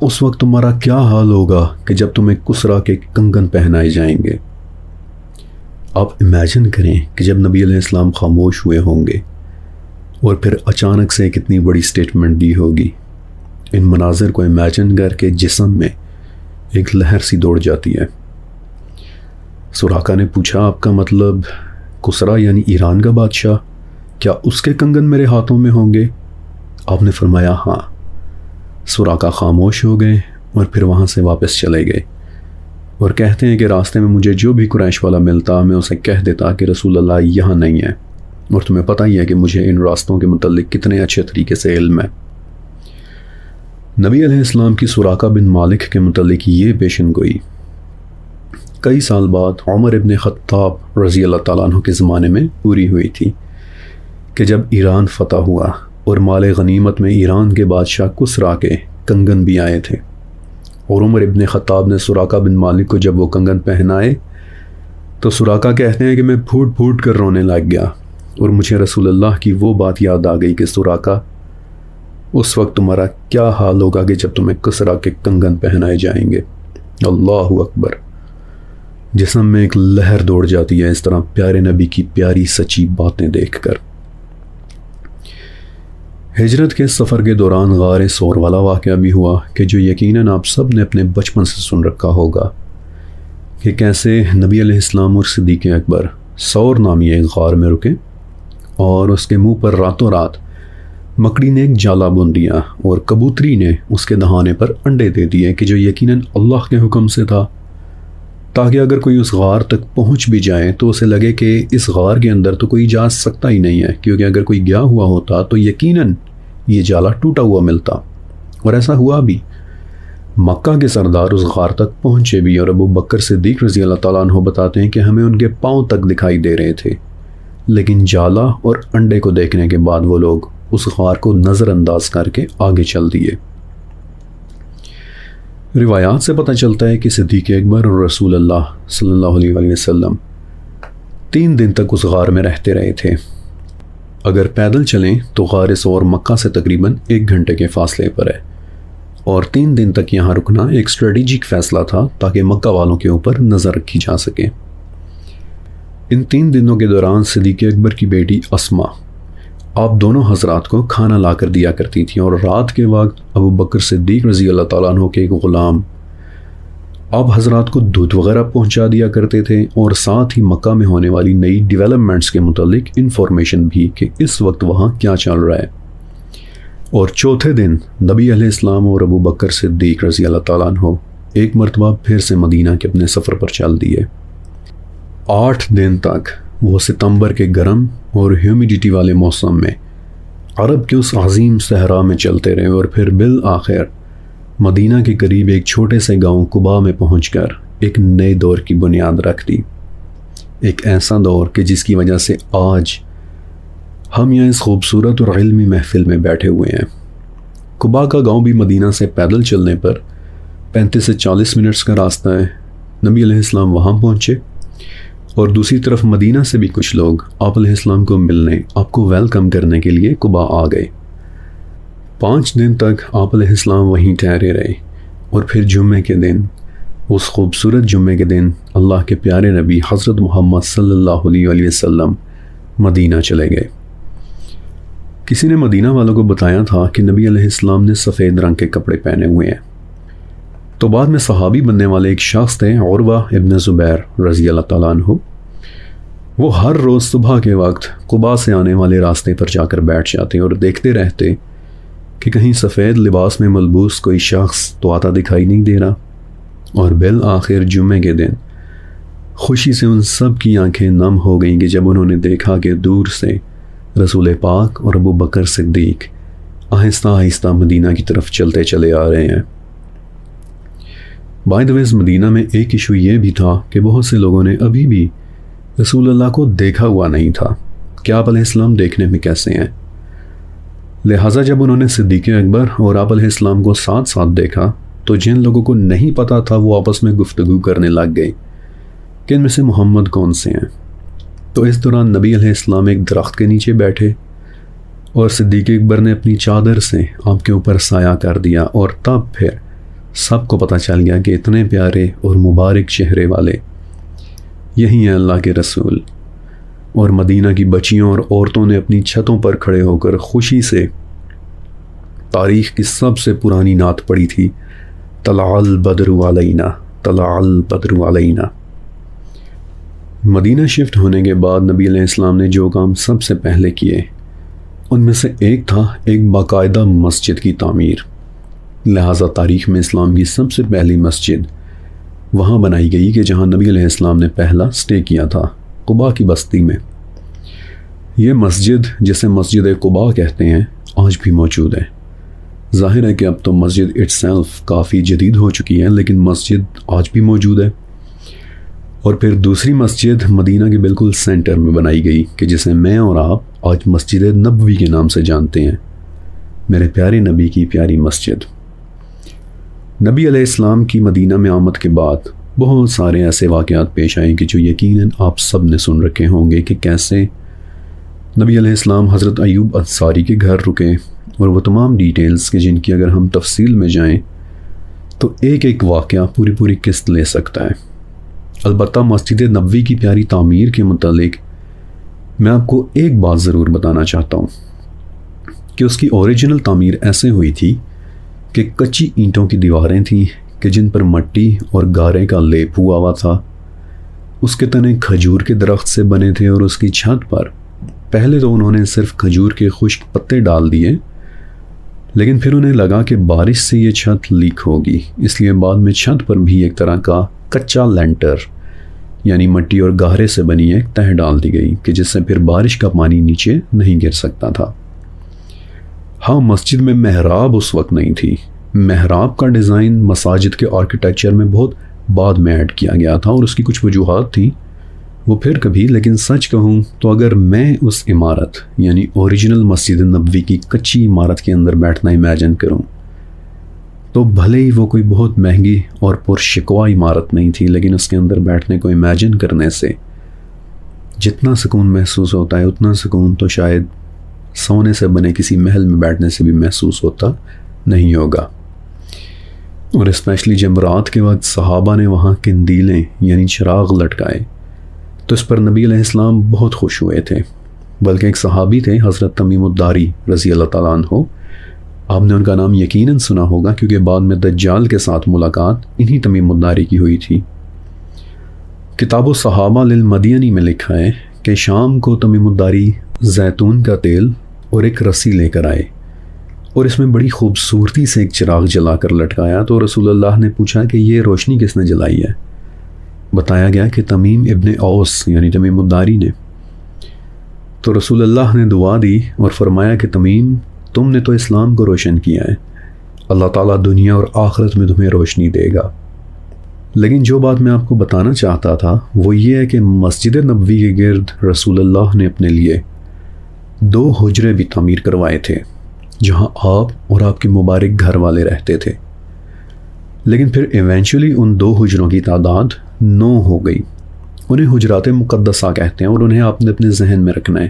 A: اس وقت تمہارا کیا حال ہوگا کہ جب تمہیں کسرا کے کنگن پہنائے جائیں گے۔ آپ امیجن کریں کہ جب نبی علیہ السلام خاموش ہوئے ہوں گے اور پھر اچانک سے کتنی بڑی سٹیٹمنٹ دی ہوگی۔ ان مناظر کو امیجن کر کے جسم میں ایک لہر سی دوڑ جاتی ہے۔ سراقہ نے پوچھا، آپ کا مطلب کسرا یعنی ایران کا بادشاہ، کیا اس کے کنگن میرے ہاتھوں میں ہوں گے؟ آپ نے فرمایا ہاں۔ سراقہ خاموش ہو گئے اور پھر وہاں سے واپس چلے گئے، اور کہتے ہیں کہ راستے میں مجھے جو بھی قریش والا ملتا میں اسے کہہ دیتا کہ رسول اللہ یہاں نہیں ہے، اور تمہیں پتہ ہی ہے کہ مجھے ان راستوں کے متعلق کتنے اچھے طریقے سے علم ہے۔ نبی علیہ السلام کی سراقہ بن مالک کے متعلق یہ پیشن گوئی کئی سال بعد عمر ابن خطاب رضی اللہ تعالیٰ عنہ کے زمانے میں پوری ہوئی تھی کہ جب ایران فتح ہوا اور مال غنیمت میں ایران کے بادشاہ کسرا کے کنگن بھی آئے تھے، اور عمر ابن خطاب نے سراقہ بن مالک کو جب وہ کنگن پہنائے تو سراقہ کہتے ہیں کہ میں پھوٹ پھوٹ کر رونے لگ گیا، اور مجھے رسول اللہ کی وہ بات یاد آ گئی کہ سراقہ، اس وقت تمہارا کیا حال ہوگا کہ جب تمہیں کسرا کے کنگن پہنائے جائیں گے۔ اللہ اکبر، جسم میں ایک لہر دوڑ جاتی ہے اس طرح پیارے نبی کی پیاری سچی باتیں دیکھ کر۔ ہجرت کے سفر کے دوران غار ثور والا واقعہ بھی ہوا کہ جو یقیناً آپ سب نے اپنے بچپن سے سن رکھا ہوگا کہ کیسے نبی علیہ السلام اور صدیق اکبر ثور نامی ایک غار میں رکے، اور اس کے منہ پر راتوں رات مکڑی نے ایک جالا بن دیا اور کبوتری نے اس کے دہانے پر انڈے دے دیے کہ جو یقیناً اللہ کے حکم سے تھا، تاکہ اگر کوئی اس غار تک پہنچ بھی جائے تو اسے لگے کہ اس غار کے اندر تو کوئی جا سکتا ہی نہیں ہے، کیونکہ اگر کوئی گیا ہوا ہوتا تو یقیناً یہ جالا ٹوٹا ہوا ملتا، اور ایسا ہوا بھی۔ مکہ کے سردار اس غار تک پہنچے بھی، اور ابو بکر صدیق رضی اللہ تعالیٰ عنہ بتاتے ہیں کہ ہمیں ان کے پاؤں تک دکھائی دے رہے تھے، لیکن جالا اور انڈے کو دیکھنے کے بعد وہ لوگ اس غار کو نظر انداز کر کے آگے چل دیے۔ روایات سے پتہ چلتا ہے کہ صدیق اکبر اور رسول اللہ صلی اللہ علیہ وآلہ وسلم 3 دن تک اس غار میں رہتے رہے تھے۔ اگر پیدل چلیں تو غار ثور مکہ سے تقریباً 1 گھنٹے کے فاصلے پر ہے، اور 3 دن تک یہاں رکنا ایک اسٹریٹجک فیصلہ تھا تاکہ مکہ والوں کے اوپر نظر رکھی جا سکے۔ ان 3 دنوں کے دوران صدیق اکبر کی بیٹی اسما آپ دونوں حضرات کو کھانا لا کر دیا کرتی تھیں، اور رات کے وقت ابو بکر صدیق رضی اللہ تعالیٰ عنہ کے ایک غلام آپ حضرات کو دودھ وغیرہ پہنچا دیا کرتے تھے، اور ساتھ ہی مکہ میں ہونے والی نئی ڈیولپمنٹس کے متعلق انفارمیشن بھی کہ اس وقت وہاں کیا چل رہا ہے۔ اور چوتھے دن نبی علیہ السلام اور ابو بکر صدیق رضی اللہ تعالیٰ عنہ ایک مرتبہ پھر سے مدینہ کے اپنے سفر پر چل دیے۔ 8 دن تک وہ ستمبر کے گرم اور ہیومیڈیٹی والے موسم میں عرب کے اس عظیم صحرا میں چلتے رہے، اور پھر بالآخر مدینہ کے قریب ایک چھوٹے سے گاؤں قباء میں پہنچ کر ایک نئے دور کی بنیاد رکھ دی۔ ایک ایسا دور کہ جس کی وجہ سے آج ہم یہاں اس خوبصورت اور علمی محفل میں بیٹھے ہوئے ہیں۔ قباء کا گاؤں بھی مدینہ سے پیدل چلنے پر 35 سے 40 منٹس کا راستہ ہے۔ نبی علیہ السلام وہاں پہنچے، اور دوسری طرف مدینہ سے بھی کچھ لوگ آپ علیہ السلام کو ملنے، آپ کو ویلکم کرنے کے لیے قباء آ گئے۔ 5 دن تک آپ علیہ السلام وہیں ٹھہرے رہے، اور پھر جمعے کے دن، اس خوبصورت جمعے کے دن، اللہ کے پیارے نبی حضرت محمد صلی اللہ علیہ وسلم مدینہ چلے گئے۔ کسی نے مدینہ والوں کو بتایا تھا کہ نبی علیہ السلام نے سفید رنگ کے کپڑے پہنے ہوئے ہیں۔ تو بعد میں صحابی بننے والے ایک شخص تھے، عروہ ابن زبیر رضی اللہ تعالیٰ عنہ۔ وہ ہر روز صبح کے وقت قباء سے آنے والے راستے پر جا کر بیٹھ جاتے اور دیکھتے رہتے کہ کہیں سفید لباس میں ملبوس کوئی شخص تو آتا دکھائی نہیں دے رہا۔ اور بالآخر جمعے کے دن خوشی سے ان سب کی آنکھیں نم ہو گئیں کہ جب انہوں نے دیکھا کہ دور سے رسول پاک اور ابو بکر صدیق آہستہ آہستہ مدینہ کی طرف چلتے چلے آ رہے ہیں۔ بائی دا وے، مدینہ میں ایک ایشو یہ بھی تھا کہ بہت سے لوگوں نے ابھی بھی رسول اللہ کو دیکھا ہوا نہیں تھا کہ آپ علیہ السلام دیکھنے میں کیسے ہیں۔ لہٰذا جب انہوں نے صدیق اکبر اور آپ علیہ السلام کو ساتھ ساتھ دیکھا تو جن لوگوں کو نہیں پتا تھا وہ آپس میں گفتگو کرنے لگ گئے کہ ان میں سے محمد کون سے ہیں۔ تو اس دوران نبی علیہ السلام ایک درخت کے نیچے بیٹھے، اور صدیق اکبر نے اپنی چادر سے آپ کے اوپر سایہ کر دیا، اور تب پھر سب کو پتہ چل گیا کہ اتنے پیارے اور مبارک چہرے والے یہی ہیں اللہ کے رسول۔ اور مدینہ کی بچیوں اور عورتوں نے اپنی چھتوں پر کھڑے ہو کر خوشی سے تاریخ کی سب سے پرانی نعت پڑھی تھی، طلع البدر علینا، طلع البدر علینا۔ مدینہ شفٹ ہونے کے بعد نبی علیہ السلام نے جو کام سب سے پہلے کیے ان میں سے ایک تھا ایک باقاعدہ مسجد کی تعمیر۔ لہٰذا تاریخ میں اسلام کی سب سے پہلی مسجد وہاں بنائی گئی کہ جہاں نبی علیہ السلام نے پہلا سٹے کیا تھا، قباء کی بستی میں۔ یہ مسجد جسے مسجد قباء کہتے ہیں آج بھی موجود ہے۔ ظاہر ہے کہ اب تو مسجد اٹسیلف کافی جدید ہو چکی ہے، لیکن مسجد آج بھی موجود ہے۔ اور پھر دوسری مسجد مدینہ کے بالکل سینٹر میں بنائی گئی کہ جسے میں اور آپ آج مسجد نبوی کے نام سے جانتے ہیں، میرے پیارے نبی کی پیاری مسجد۔ نبی علیہ السلام کی مدینہ میں آمد کے بعد بہت سارے ایسے واقعات پیش آئے کہ جو یقیناً آپ سب نے سن رکھے ہوں گے کہ کیسے نبی علیہ السلام حضرت ایوب انصاری کے گھر رکے، اور وہ تمام ڈیٹیلز کہ جن کی اگر ہم تفصیل میں جائیں تو ایک ایک واقعہ پوری قسط لے سکتا ہے۔ البتہ مسجد نبوی کی پیاری تعمیر کے متعلق میں آپ کو ایک بات ضرور بتانا چاہتا ہوں کہ اس کی اوریجنل تعمیر ایسے ہوئی تھی کہ کچی اینٹوں کی دیواریں تھیں کہ جن پر مٹی اور گارے کا لیپ ہوا تھا۔ اس کے تنے کھجور کے درخت سے بنے تھے، اور اس کی چھت پر پہلے تو انہوں نے صرف کھجور کے خشک پتے ڈال دیے، لیکن پھر انہیں لگا کہ بارش سے یہ چھت لیک ہوگی، اس لیے بعد میں چھت پر بھی ایک طرح کا کچا لینٹر یعنی مٹی اور گہرے سے بنی ایک تہ ڈال دی گئی کہ جس سے پھر بارش کا پانی نیچے نہیں گر سکتا تھا۔ ہاں، مسجد میں محراب اس وقت نہیں تھی۔ محراب کا ڈیزائن مساجد کے آرکیٹیکچر میں بہت بعد میں ایڈ کیا گیا تھا، اور اس کی کچھ وجوہات تھیں، وہ پھر کبھی۔ لیکن سچ کہوں تو اگر میں اس عمارت یعنی اوریجنل مسجد نبوی کی کچی عمارت کے اندر بیٹھنا امیجن کروں تو بھلے ہی وہ کوئی بہت مہنگی اور پرشکوا عمارت نہیں تھی، لیکن اس کے اندر بیٹھنے کو امیجن کرنے سے جتنا سکون محسوس ہوتا ہے اتنا سکون تو شاید سونے سے بنے کسی محل میں بیٹھنے سے بھی محسوس ہوتا نہیں ہوگا۔ اور اسپیشلی جب رات کے وقت صحابہ نے وہاں قندیلیں یعنی چراغ لٹکائے تو اس پر نبی علیہ السلام بہت خوش ہوئے تھے۔ بلکہ ایک صحابی تھے حضرت تمیم الداری رضی اللہ تعالیٰ عنہ. آپ نے ان کا نام یقیناً سنا ہوگا کیونکہ بعد میں دجال کے ساتھ ملاقات انہی تمیم الداری کی ہوئی تھی. کتاب الصحابہ للمدینی میں لکھا ہے کہ شام کو تمیم الداری زیتون کا تیل اور ایک رسی لے کر آئے اور اس میں بڑی خوبصورتی سے ایک چراغ جلا کر لٹکایا. تو رسول اللہ نے پوچھا کہ یہ روشنی کس نے جلائی ہے؟ بتایا گیا کہ تمیم ابن اوس یعنی تمیم الداری نے. تو رسول اللہ نے دعا دی اور فرمایا کہ تمیم، تم نے تو اسلام کو روشن کیا ہے، اللہ تعالیٰ دنیا اور آخرت میں تمہیں روشنی دے گا. لیکن جو بات میں آپ کو بتانا چاہتا تھا وہ یہ ہے کہ مسجد نبوی کے گرد رسول اللہ نے اپنے لیے 2 حجرے بھی تعمیر کروائے تھے جہاں آپ اور آپ کے مبارک گھر والے رہتے تھے. لیکن پھر ایونچولی ان 2 حجروں کی تعداد 9 ہو گئی. انہیں حجرات مقدسہ کہتے ہیں اور انہیں آپ نے اپنے ذہن میں رکھنا ہے.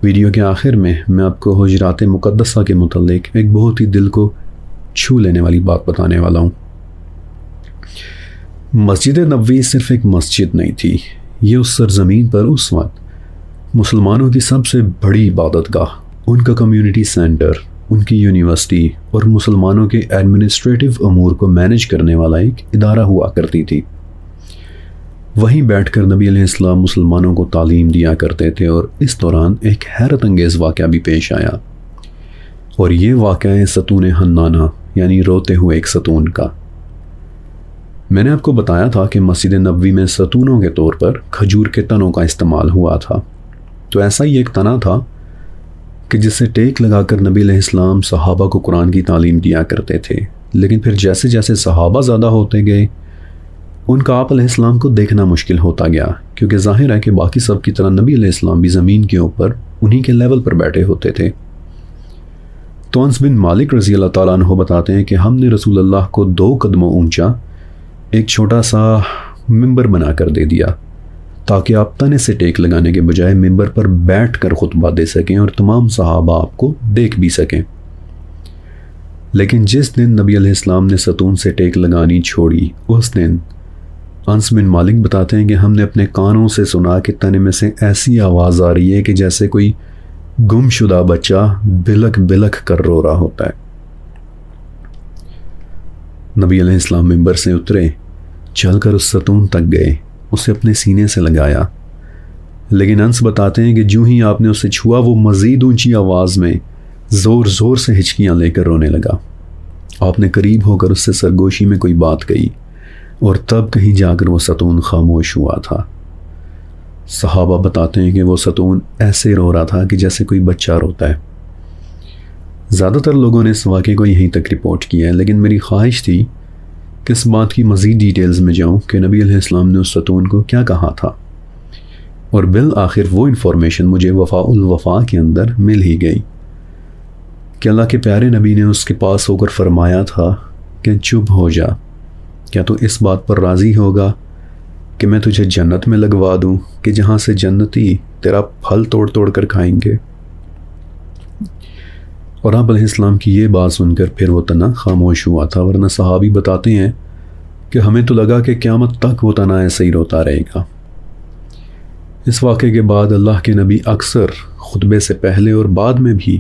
A: ویڈیو کے آخر میں آپ کو حجرات مقدسہ کے متعلق ایک بہت ہی دل کو چھو لینے والی بات بتانے والا ہوں. مسجد نبوی صرف ایک مسجد نہیں تھی، یہ اس سرزمین پر اس وقت مسلمانوں کی سب سے بڑی عبادت گاہ، ان کا کمیونٹی سینٹر، ان کی یونیورسٹی اور مسلمانوں کے ایڈمنسٹریٹو امور کو مینج کرنے والا ایک ادارہ ہوا کرتی تھی. وہیں بیٹھ کر نبی علیہ السلام مسلمانوں کو تعلیم دیا کرتے تھے اور اس دوران ایک حیرت انگیز واقعہ بھی پیش آیا، اور یہ واقعہ ہے ستون حنانہ یعنی روتے ہوئے ایک ستون کا. میں نے آپ کو بتایا تھا کہ مسجد نبوی میں ستونوں کے طور پر کھجور کے تنوں کا استعمال ہوا تھا. تو ایسا ہی ایک تنا تھا کہ جس سے ٹیک لگا کر نبی علیہ السلام صحابہ کو قرآن کی تعلیم دیا کرتے تھے. لیکن پھر جیسے جیسے صحابہ زیادہ ہوتے گئے ان کا آپ علیہ السلام کو دیکھنا مشکل ہوتا گیا، کیونکہ ظاہر ہے کہ باقی سب کی طرح نبی علیہ السلام بھی زمین کے اوپر انہی کے لیول پر بیٹھے ہوتے تھے. تو انس بن مالک رضی اللہ تعالیٰ عنہ بتاتے ہیں کہ ہم نے رسول اللہ کو 2 قدموں اونچا ایک چھوٹا سا ممبر بنا کر دے دیا تاکہ آپ تنے سے ٹیک لگانے کے بجائے ممبر پر بیٹھ کر خطبہ دے سکیں اور تمام صحابہ آپ کو دیکھ بھی سکیں. لیکن جس دن نبی علیہ السلام نے ستون سے ٹیک لگانی چھوڑی، اس دن انس بن مالک بتاتے ہیں کہ ہم نے اپنے کانوں سے سنا کہ تنے میں سے ایسی آواز آ رہی ہے کہ جیسے کوئی گم شدہ بچہ بلک بلک کر رو رہا ہوتا ہے. نبی علیہ السلام ممبر سے اترے، چل کر اس ستون تک گئے، اسے اپنے سینے سے لگایا. لیکن انس بتاتے ہیں کہ جو ہی آپ نے اسے چھوا وہ مزید اونچی آواز میں زور زور سے ہچکیاں لے کر رونے لگا. آپ نے قریب ہو کر اس سے سرگوشی میں کوئی بات کہی اور تب کہیں جا کر وہ ستون خاموش ہوا تھا. صحابہ بتاتے ہیں کہ وہ ستون ایسے رو رہا تھا کہ جیسے کوئی بچہ روتا ہے. زیادہ تر لوگوں نے اس واقعے کو یہیں تک رپورٹ کیا ہے، لیکن میری خواہش تھی کہ اس بات کی مزید ڈیٹیلز میں جاؤں کہ نبی علیہ السلام نے اس ستون کو کیا کہا تھا. اور بالآخر وہ انفارمیشن مجھے وفاء الوفا کے اندر مل ہی گئی کہ اللہ کے پیارے نبی نے اس کے پاس ہو کر فرمایا تھا کہ چپ ہو جا، کیا تو اس بات پر راضی ہوگا کہ میں تجھے جنت میں لگوا دوں کہ جہاں سے جنتی تیرا پھل توڑ توڑ کر کھائیں گے. اور آپ علیہ السلام کی یہ بات سن کر پھر وہ تنا خاموش ہوا تھا، ورنہ صحابی بتاتے ہیں کہ ہمیں تو لگا کہ قیامت تک وہ تنا ایسے ہی روتا رہے گا. اس واقعے کے بعد اللہ کے نبی اکثر خطبے سے پہلے اور بعد میں بھی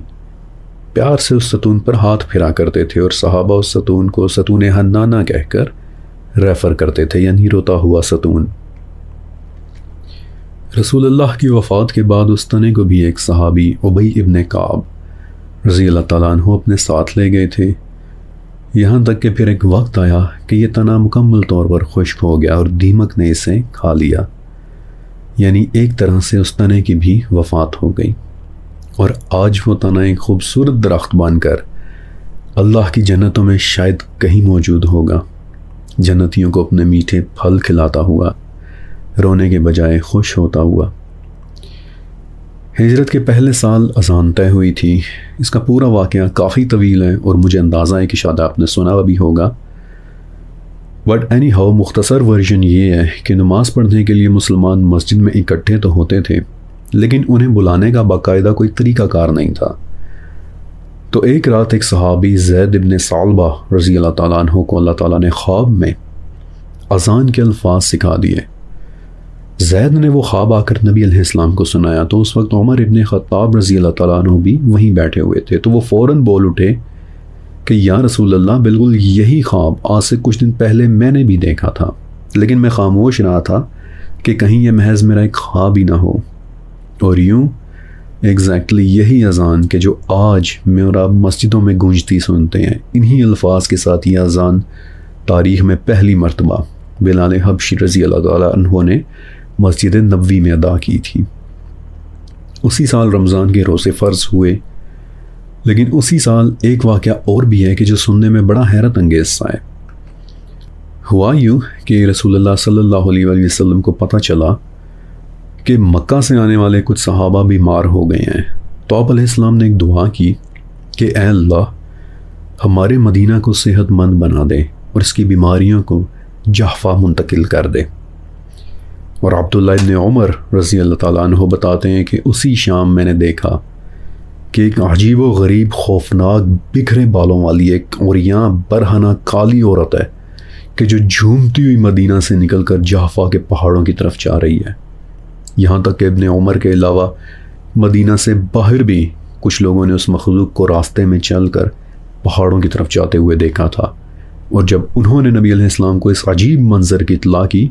A: پیار سے اس ستون پر ہاتھ پھرا کرتے تھے اور صحابہ اس ستون کو ستون حنانہ کہہ کر ریفر کرتے تھے، یعنی روتا ہوا ستون. رسول اللہ کی وفات کے بعد اس تنے کو بھی ایک صحابی ابی ابن کعب رضی اللہ تعالیٰ عنہ اپنے ساتھ لے گئے تھے، یہاں تک کہ پھر ایک وقت آیا کہ یہ تنا مکمل طور پر خشک ہو گیا اور دیمک نے اسے کھا لیا. یعنی ایک طرح سے اس تنے کی بھی وفات ہو گئی، اور آج وہ تنا ایک خوبصورت درخت بن کر اللہ کی جنتوں میں شاید کہیں موجود ہوگا، جنتیوں کو اپنے میٹھے پھل کھلاتا ہوا، رونے کے بجائے خوش ہوتا ہوا. ہجرت کے پہلے سال اذان طے ہوئی تھی. اس کا پورا واقعہ کافی طویل ہے اور مجھے اندازہ ہے کہ شاید آپ نے سنا بھی ہوگا، بٹ اینی ہاؤ مختصر ورژن یہ ہے کہ نماز پڑھنے کے لیے مسلمان مسجد میں اکٹھے تو ہوتے تھے، لیکن انہیں بلانے کا باقاعدہ کوئی طریقہ کار نہیں تھا. تو ایک رات ایک صحابی زید ابن ثعلبہ رضی اللہ تعالیٰ عنہ کو اللہ تعالیٰ نے خواب میں اذان کے الفاظ سکھا دیے. زید نے وہ خواب آ کر نبی علیہ السلام کو سنایا تو اس وقت عمر ابن خطاب رضی اللہ تعالیٰ عنہ بھی وہیں بیٹھے ہوئے تھے، تو وہ فوراً بول اٹھے کہ یا رسول اللہ، بالکل یہی خواب آج سے کچھ دن پہلے میں نے بھی دیکھا تھا، لیکن میں خاموش رہا تھا کہ کہیں یہ محض میرا ایک خواب ہی نہ ہو۔ اور یوں ایگزیکٹلی یہی اذان کہ جو آج میں اور آپ مسجدوں میں گونجتی سنتے ہیں، انہی الفاظ کے ساتھ یہ اذان تاریخ میں پہلی مرتبہ بلال حبشی رضی اللہ تعالیٰ عنہ نے مسجد نبوی میں ادا کی تھی۔ اسی سال رمضان کے روزے فرض ہوئے، لیکن اسی سال ایک واقعہ اور بھی ہے کہ جو سننے میں بڑا حیرت انگیز سا ہے۔ ہوا یوں کہ رسول اللہ صلی اللہ علیہ وآلہ وسلم کو پتہ چلا کہ مکہ سے آنے والے کچھ صحابہ بیمار ہو گئے ہیں، تو آپ علیہ السلام نے ایک دعا کی کہ اے اللہ، ہمارے مدینہ کو صحت مند بنا دے اور اس کی بیماریوں کو جحفہ منتقل کر دے۔ اور عبداللہ ابن عمر رضی اللہ تعالیٰ عنہ بتاتے ہیں کہ اسی شام میں نے دیکھا کہ ایک عجیب و غریب خوفناک بکھرے بالوں والی ایک عریاں برہنہ کالی عورت ہے کہ جو جھومتی ہوئی مدینہ سے نکل کر جحفہ کے پہاڑوں کی طرف جا رہی ہے۔ یہاں تک کہ ابن عمر کے علاوہ مدینہ سے باہر بھی کچھ لوگوں نے اس مخلوق کو راستے میں چل کر پہاڑوں کی طرف جاتے ہوئے دیکھا تھا، اور جب انہوں نے نبی علیہ السلام کو اس عجیب منظر کی اطلاع کی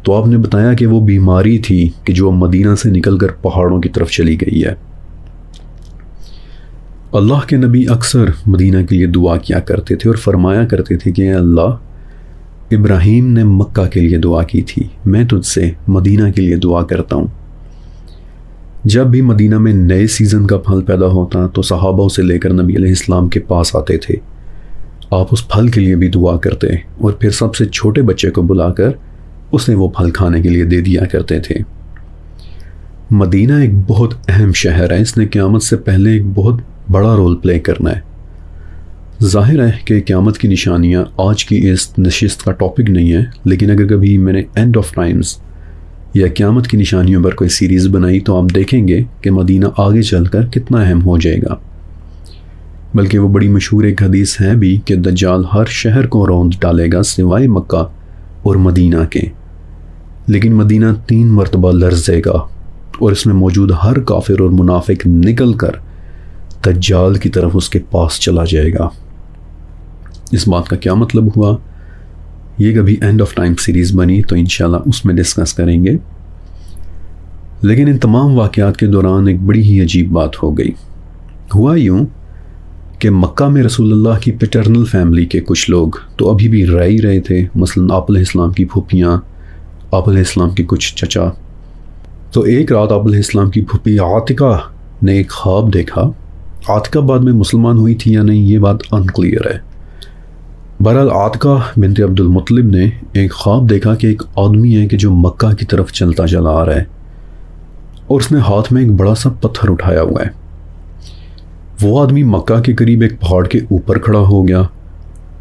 A: تو آپ نے بتایا کہ وہ بیماری تھی کہ جو مدینہ سے نکل کر پہاڑوں کی طرف چلی گئی ہے۔ اللہ کے نبی اکثر مدینہ کے لیے دعا کیا کرتے تھے اور فرمایا کرتے تھے کہ اے اللہ، ابراہیم نے مکہ کے لیے دعا کی تھی، میں تجھ سے مدینہ کے لیے دعا کرتا ہوں۔ جب بھی مدینہ میں نئے سیزن کا پھل پیدا ہوتا تو صحابہ اسے لے کر نبی علیہ السلام کے پاس آتے تھے، آپ اس پھل کے لیے بھی دعا کرتے اور پھر سب سے چھوٹے بچے کو بلا کر اسے وہ پھل کھانے کے لیے دے دیا کرتے تھے۔ مدینہ ایک بہت اہم شہر ہے، اس نے قیامت سے پہلے ایک بہت بڑا رول پلے کرنا ہے۔ ظاہر ہے کہ قیامت کی نشانیاں آج کی اس نشست کا ٹاپک نہیں ہے، لیکن اگر کبھی میں نے اینڈ آف ٹائمز یا قیامت کی نشانیوں پر کوئی سیریز بنائی تو آپ دیکھیں گے کہ مدینہ آگے چل کر کتنا اہم ہو جائے گا۔ بلکہ وہ بڑی مشہور ایک حدیث ہے بھی کہ دجال ہر شہر کو روند ڈالے گا سوائے مکہ اور مدینہ کے، لیکن مدینہ 3 مرتبہ لرزے گا اور اس میں موجود ہر کافر اور منافق نکل کر دجال کی طرف اس کے پاس چلا جائے گا۔ اس بات کا کیا مطلب ہوا؟ یہ کبھی اینڈ آف ٹائم سیریز بنی تو انشاءاللہ اس میں ڈسکس کریں گے۔ لیکن ان تمام واقعات کے دوران ایک بڑی ہی عجیب بات ہو گئی۔ ہوا یوں کہ مکہ میں رسول اللہ کی پیٹرنل فیملی کے کچھ لوگ تو ابھی بھی رہ ہی رہے تھے، مثلا آپ علیہ السلام کی پھوپھیاں، آپ علیہ السلام کے کچھ چچا۔ تو ایک رات آپ علیہ السلام کی پھوپھی عاتقہ نے ایک خواب دیکھا۔ عاتقہ بعد میں مسلمان ہوئی تھی یا نہیں یہ بات انکلیئر ہے۔ بہرحال عاتقہ بنت عبد المطلب نے ایک خواب دیکھا کہ ایک آدمی ہے کہ جو مکہ کی طرف چلتا چلا آ رہا ہے اور اس نے ہاتھ میں ایک بڑا سا پتھر اٹھایا ہوا ہے۔ وہ آدمی مکہ کے قریب ایک پہاڑ کے اوپر کھڑا ہو گیا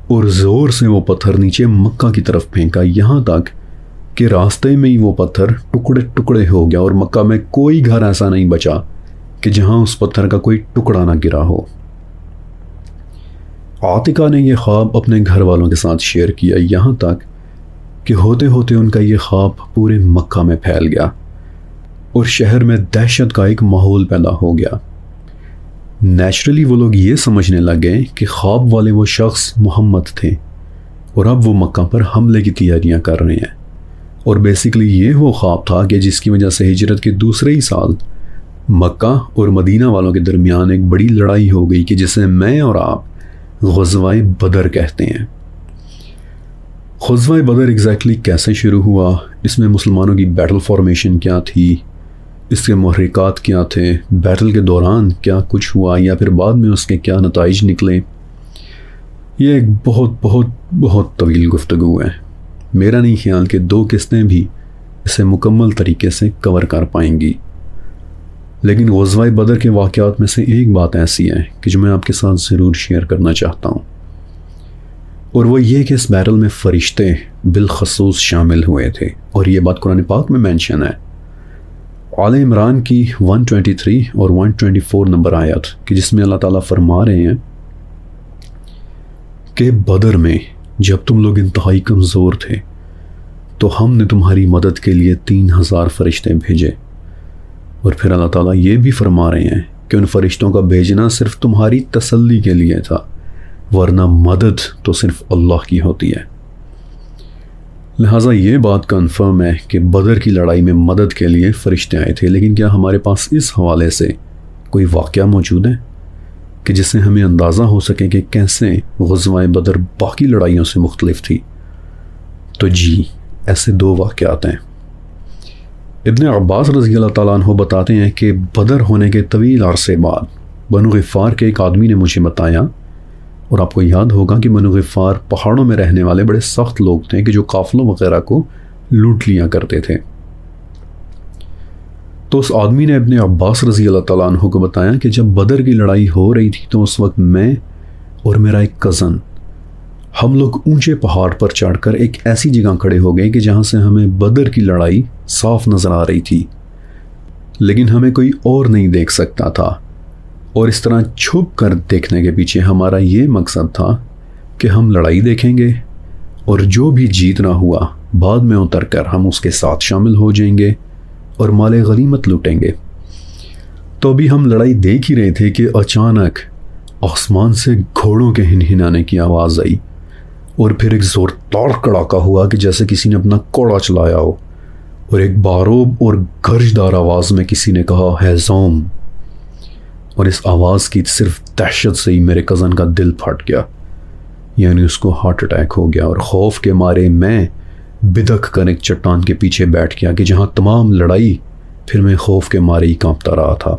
A: اور زور سے وہ پتھر نیچے مکہ کی طرف پھینکا، یہاں تک کہ راستے میں ہی وہ پتھر ٹکڑے ٹکڑے ہو گیا اور مکہ میں کوئی گھر ایسا نہیں بچا کہ جہاں اس پتھر کا کوئی ٹکڑا نہ گرا ہو۔ عاتقہ نے یہ خواب اپنے گھر والوں کے ساتھ شیئر کیا، یہاں تک کہ ہوتے ہوتے ان کا یہ خواب پورے مکہ میں پھیل گیا اور شہر میں دہشت کا ایک ماحول پیدا ہو گیا۔ نیچرلی وہ لوگ یہ سمجھنے لگے کہ خواب والے وہ شخص محمد تھے اور اب وہ مکہ پر حملے کی تیاریاں کر رہے ہیں، اور بیسیکلی یہ وہ خواب تھا کہ جس کی وجہ سے ہجرت کے دوسرے ہی سال مکہ اور مدینہ والوں کے درمیان ایک بڑی لڑائی ہو گئی کہ جسے میں اور آپ غزوہ بدر کہتے ہیں۔ غزوہ بدر ایگزیکٹلی کیسے شروع ہوا، اس میں مسلمانوں کی بیٹل فارمیشن کیا تھی، اس کے محرکات کیا تھے، بیٹل کے دوران کیا کچھ ہوا، یا پھر بعد میں اس کے کیا نتائج نکلے، یہ ایک بہت بہت بہت طویل گفتگو ہے۔ میرا نہیں خیال کہ 2 قسطیں بھی اسے مکمل طریقے سے کور کر پائیں گی، لیکن غزوہ بدر کے واقعات میں سے ایک بات ایسی ہے کہ جو میں آپ کے ساتھ ضرور شیئر کرنا چاہتا ہوں، اور وہ یہ کہ اس بیٹل میں فرشتے بالخصوص شامل ہوئے تھے، اور یہ بات قرآن پاک میں مینشن ہے، آل عمران کی 123 اور 124 نمبر آیت، کہ جس میں اللہ تعالیٰ فرما رہے ہیں کہ بدر میں جب تم لوگ انتہائی کمزور تھے تو ہم نے تمہاری مدد کے لیے 3000 فرشتے بھیجے۔ اور پھر اللہ تعالیٰ یہ بھی فرما رہے ہیں کہ ان فرشتوں کا بھیجنا صرف تمہاری تسلی کے لیے تھا، ورنہ مدد تو صرف اللہ کی ہوتی ہے۔ لہٰذا یہ بات کنفرم ہے کہ بدر کی لڑائی میں مدد کے لیے فرشتے آئے تھے، لیکن کیا ہمارے پاس اس حوالے سے کوئی واقعہ موجود ہے کہ جس سے ہمیں اندازہ ہو سکے کہ کیسے غزوہ بدر باقی لڑائیوں سے مختلف تھی؟ تو جی، ایسے 2 واقعات ہیں۔ ابن عباس رضی اللہ تعالیٰ عنہ بتاتے ہیں کہ بدر ہونے کے طویل عرصے بعد بنو غفار کے ایک آدمی نے مجھے بتایا، اور آپ کو یاد ہوگا کہ بنو غفار پہاڑوں میں رہنے والے بڑے سخت لوگ تھے کہ جو قافلوں وغیرہ کو لوٹ لیا کرتے تھے۔ تو اس آدمی نے ابن عباس رضی اللہ تعالیٰ عنہ کو بتایا کہ جب بدر کی لڑائی ہو رہی تھی تو اس وقت میں اور میرا ایک کزن ہم لوگ اونچے پہاڑ پر چڑھ کر ایک ایسی جگہ کھڑے ہو گئے کہ جہاں سے ہمیں بدر کی لڑائی صاف نظر آ رہی تھی، لیکن ہمیں کوئی اور نہیں دیکھ سکتا تھا، اور اس طرح چھپ کر دیکھنے کے پیچھے ہمارا یہ مقصد تھا کہ ہم لڑائی دیکھیں گے اور جو بھی جیتنا ہوا بعد میں اتر کر ہم اس کے ساتھ شامل ہو جائیں گے اور مال غنیمت لوٹیں گے۔ تو ابھی ہم لڑائی دیکھ ہی رہے تھے کہ اچانک آسمان سے گھوڑوں کے ہنہنانے کی آواز آئی، اور پھر ایک زوردار کڑاکا ہوا کہ جیسے کسی نے اپنا کوڑا چلایا ہو، اور ایک باروب اور گرجدار آواز میں کسی نے کہا ہے زوم، اور اس آواز کی صرف دہشت سے ہی میرے کزن کا دل پھٹ گیا، یعنی اس کو ہارٹ اٹیک ہو گیا، اور خوف کے مارے میں بدک کر ایک چٹان کے پیچھے بیٹھ گیا کہ جہاں تمام لڑائی پھر میں خوف کے مارے ہی کانپتا رہا تھا۔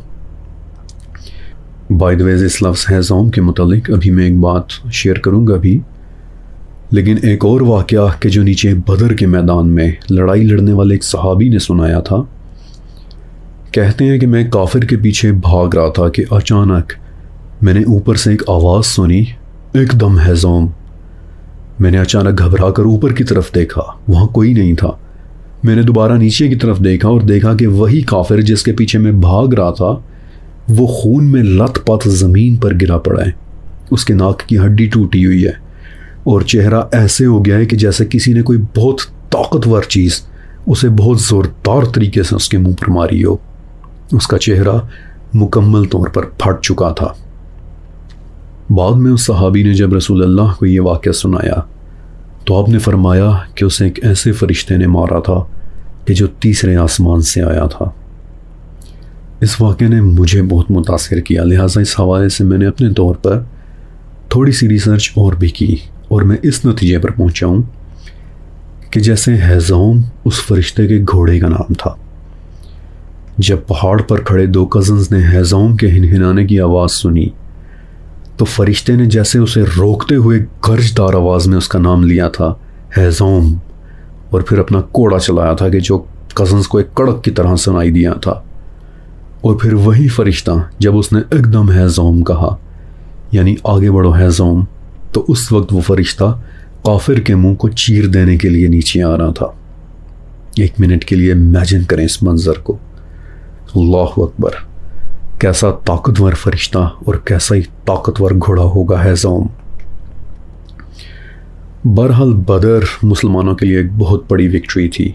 A: بائی دی وے، اس لفظ ہے زوم کے متعلق ابھی میں ایک بات شیئر کروں گا بھی، لیکن ایک اور واقعہ کہ جو نیچے بدر کے میدان میں لڑائی لڑنے والے ایک صحابی نے سنایا تھا۔ کہتے ہیں کہ میں کافر کے پیچھے بھاگ رہا تھا کہ اچانک میں نے اوپر سے ایک آواز سنی، ایک دم ہے زوم۔ میں نے اچانک گھبرا کر اوپر کی طرف دیکھا، وہاں کوئی نہیں تھا۔ میں نے دوبارہ نیچے کی طرف دیکھا اور دیکھا کہ وہی کافر جس کے پیچھے میں بھاگ رہا تھا وہ خون میں لت پت زمین پر گرا پڑا ہے، اس کے ناک کی ہڈی ٹوٹی ہوئی ہے، اور چہرہ ایسے ہو گیا ہے کہ جیسے کسی نے کوئی بہت طاقتور چیز اسے بہت زوردار طریقے سے اس کے منہ پر ماری ہو۔ اس کا چہرہ مکمل طور پر پھٹ چکا تھا۔ بعد میں اس صحابی نے جب رسول اللہ کو یہ واقعہ سنایا تو آپ نے فرمایا کہ اسے ایک ایسے فرشتے نے مارا تھا کہ جو تیسرے آسمان سے آیا تھا۔ اس واقعے نے مجھے بہت متاثر کیا، لہٰذا اس حوالے سے میں نے اپنے طور پر تھوڑی سی ریسرچ اور بھی کی، اور میں اس نتیجے پر پہنچا ہوں کہ جیسے ہیزوم اس فرشتے کے گھوڑے کا نام تھا۔ جب پہاڑ پر کھڑے 2 کزنز نے ہیزوم کے ہنہنانے کی آواز سنی تو فرشتے نے جیسے اسے روکتے ہوئے گرجدار آواز میں اس کا نام لیا تھا، ہیزوم، اور پھر اپنا کوڑا چلایا تھا کہ جو کزنز کو ایک کڑک کی طرح سنائی دیا تھا۔ اور پھر وہی فرشتہ جب اس نے ایک دم ہیزوم کہا، یعنی آگے بڑھو ہیزوم، تو اس وقت وہ فرشتہ کافر کے منہ کو چیر دینے کے لیے نیچے آ رہا تھا۔ 1 منٹ کے لیے امیجن کریں اس منظر کو۔ اللہ اکبر، کیسا طاقتور فرشتہ اور کیسا ہی طاقتور گھوڑا ہوگا ہیزوم۔ بہرحال بدر مسلمانوں کے لیے ایک بہت بڑی وکٹری تھی۔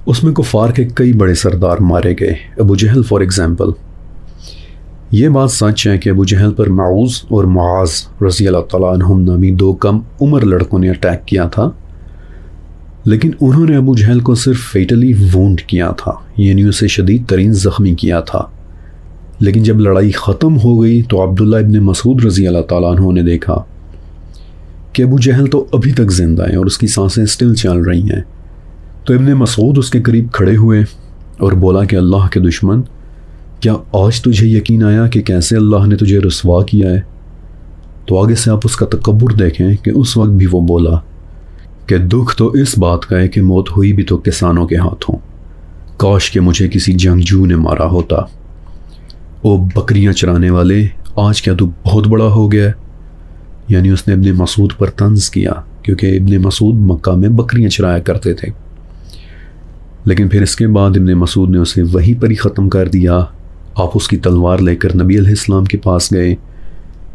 A: اس میں کفار کے کئی بڑے سردار مارے گئے، ابو جہل فار ایگزامپل۔ یہ بات سچ ہے کہ ابو جہل پر معوذ اور معاذ رضی اللہ تعالیٰ عنہم نامی 2 کم عمر لڑکوں نے اٹیک کیا تھا، لیکن انہوں نے ابو جہل کو صرف فیٹلی وونڈ کیا تھا، یعنی اسے شدید ترین زخمی کیا تھا۔ لیکن جب لڑائی ختم ہو گئی تو عبداللہ ابن مسعود رضی اللہ تعالیٰ عنہ نے دیکھا کہ ابو جہل تو ابھی تک زندہ ہے اور اس کی سانسیں سٹل چل رہی ہیں۔ تو ابن مسعود اس کے قریب کھڑے ہوئے اور بولا کہ اللہ کے دشمن، کیا آج تجھے یقین آیا کہ کیسے اللہ نے تجھے رسوا کیا ہے؟ تو آگے سے آپ اس کا تکبر دیکھیں کہ اس وقت بھی وہ بولا کہ دکھ تو اس بات کا ہے کہ موت ہوئی بھی تو کسانوں کے ہاتھوں، کاش کہ مجھے کسی جنگجو نے مارا ہوتا۔ او بکریاں چرانے والے، آج کیا تو بہت بڑا ہو گیا ہے؟ یعنی اس نے ابن مسعود پر طنز کیا، کیونکہ ابن مسعود مکہ میں بکریاں چرایا کرتے تھے۔ لیکن پھر اس کے بعد ابن مسعود نے اسے وہیں پر ہی ختم کر دیا۔ آپ اس کی تلوار لے کر نبی علیہ السلام کے پاس گئے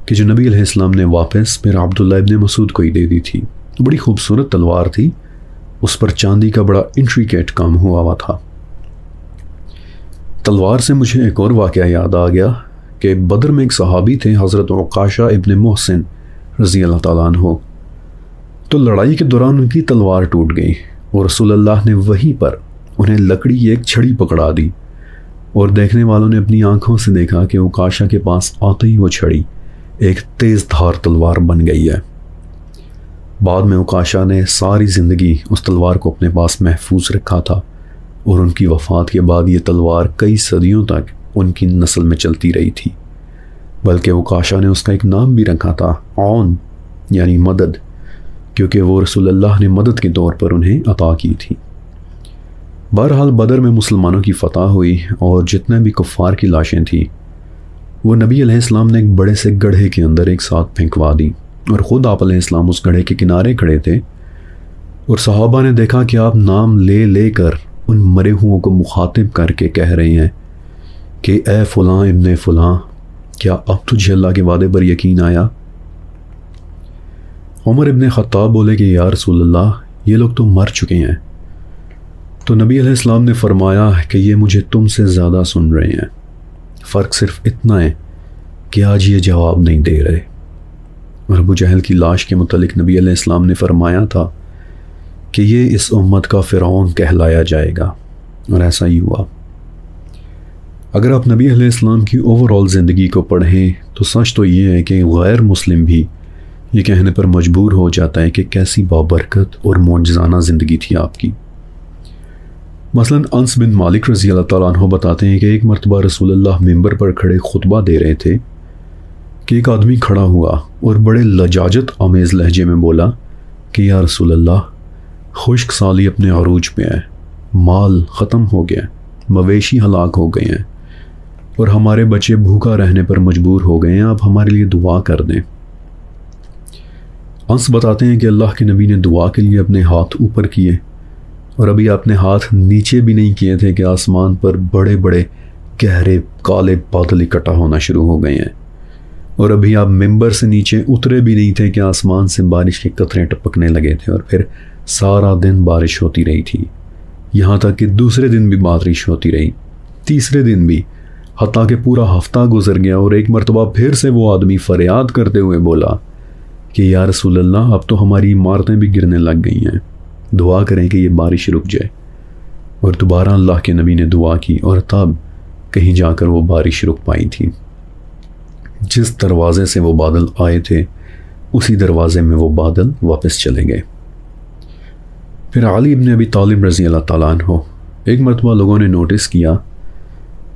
A: کہ جو نبی علیہ السلام نے واپس پھر عبداللہ ابن مسعود کو ہی دے دی تھی۔ بڑی خوبصورت تلوار تھی، اس پر چاندی کا بڑا انٹریکیٹ کام ہوا تھا۔ تلوار سے مجھے ایک اور واقعہ یاد آ گیا کہ بدر میں ایک صحابی تھے حضرت عکاشہ ابن محسن رضی اللہ تعالیٰ عنہ۔ تو لڑائی کے دوران ان کی تلوار ٹوٹ گئی اور رسول اللہ نے وہیں پر انہیں لکڑی کی ایک چھڑی پکڑا دی، اور دیکھنے والوں نے اپنی آنکھوں سے دیکھا کہ عکاشہ کے پاس آتے ہی وہ چھڑی ایک تیز دھار تلوار بن گئی ہے۔ بعد میں عکاشہ نے ساری زندگی اس تلوار کو اپنے پاس محفوظ رکھا تھا، اور ان کی وفات کے بعد یہ تلوار کئی صدیوں تک ان کی نسل میں چلتی رہی تھی، بلکہ عکاشہ نے اس کا ایک نام بھی رکھا تھا، عون، یعنی مدد، کیونکہ وہ رسول اللہ نے مدد کے طور پر انہیں عطا کی تھی۔ بہرحال بدر میں مسلمانوں کی فتح ہوئی، اور جتنے بھی کفار کی لاشیں تھیں وہ نبی علیہ السلام نے ایک بڑے سے گڑھے کے اندر ایک ساتھ پھینکوا دی، اور خود آپ علیہ السلام اس گڑھے کے کنارے کھڑے تھے، اور صحابہ نے دیکھا کہ آپ نام لے لے کر ان مرے ہوں کو مخاطب کر کے کہہ رہے ہیں کہ اے فلاں ابن فلاں، کیا اب تجھے اللہ کے وعدے پر یقین آیا؟ عمر ابن خطاب بولے کہ یا رسول اللہ، یہ لوگ تو مر چکے ہیں۔ تو نبی علیہ السلام نے فرمایا کہ یہ مجھے تم سے زیادہ سن رہے ہیں، فرق صرف اتنا ہے کہ آج یہ جواب نہیں دے رہے۔ اور ابو جہل کی لاش کے متعلق نبی علیہ السلام نے فرمایا تھا کہ یہ اس امت کا فرعون کہلایا جائے گا، اور ایسا ہی ہوا۔ اگر آپ نبی علیہ السلام کی اوورآل زندگی کو پڑھیں تو سچ تو یہ ہے کہ غیر مسلم بھی یہ کہنے پر مجبور ہو جاتا ہے کہ کیسی بابرکت اور معجزانہ زندگی تھی آپ کی۔ مثلا انس بن مالک رضی اللہ تعالیٰ عنہ بتاتے ہیں کہ ایک مرتبہ رسول اللہ ممبر پر کھڑے خطبہ دے رہے تھے کہ ایک آدمی کھڑا ہوا اور بڑے لجاجت آمیز لہجے میں بولا کہ یا رسول اللہ، خشک سالی اپنے عروج پہ ہے، مال ختم ہو گیا، مویشی ہلاک ہو گئے ہیں، اور ہمارے بچے بھوکا رہنے پر مجبور ہو گئے ہیں، آپ ہمارے لیے دعا کر دیں۔ انس بتاتے ہیں کہ اللہ کے نبی نے دعا کے لیے اپنے ہاتھ اوپر کیے، اور ابھی اپنے ہاتھ نیچے بھی نہیں کیے تھے کہ آسمان پر بڑے بڑے گہرے کالے بادل اکٹھا ہونا شروع ہو گئے ہیں، اور ابھی آپ ممبر سے نیچے اترے بھی نہیں تھے کہ آسمان سے بارش کے قطرے ٹپکنے لگے تھے، اور پھر سارا دن بارش ہوتی رہی تھی، یہاں تک کہ دوسرے دن بھی بارش ہوتی رہی، تیسرے دن بھی، حتیٰ کہ پورا ہفتہ گزر گیا، اور ایک مرتبہ پھر سے وہ آدمی فریاد کرتے ہوئے بولا کہ یا رسول اللہ، اب تو ہماری عمارتیں بھی گرنے لگ گئی ہیں، دعا کریں کہ یہ بارش رک جائے۔ اور دوبارہ اللہ کے نبی نے دعا کی، اور تب کہیں جا کر وہ بارش رک پائی تھی۔ جس دروازے سے وہ بادل آئے تھے اسی دروازے میں وہ بادل واپس چلے گئے۔ پھر علی ابن ابی طالب رضی اللہ تعالیٰ عنہ، ایک مرتبہ لوگوں نے نوٹس کیا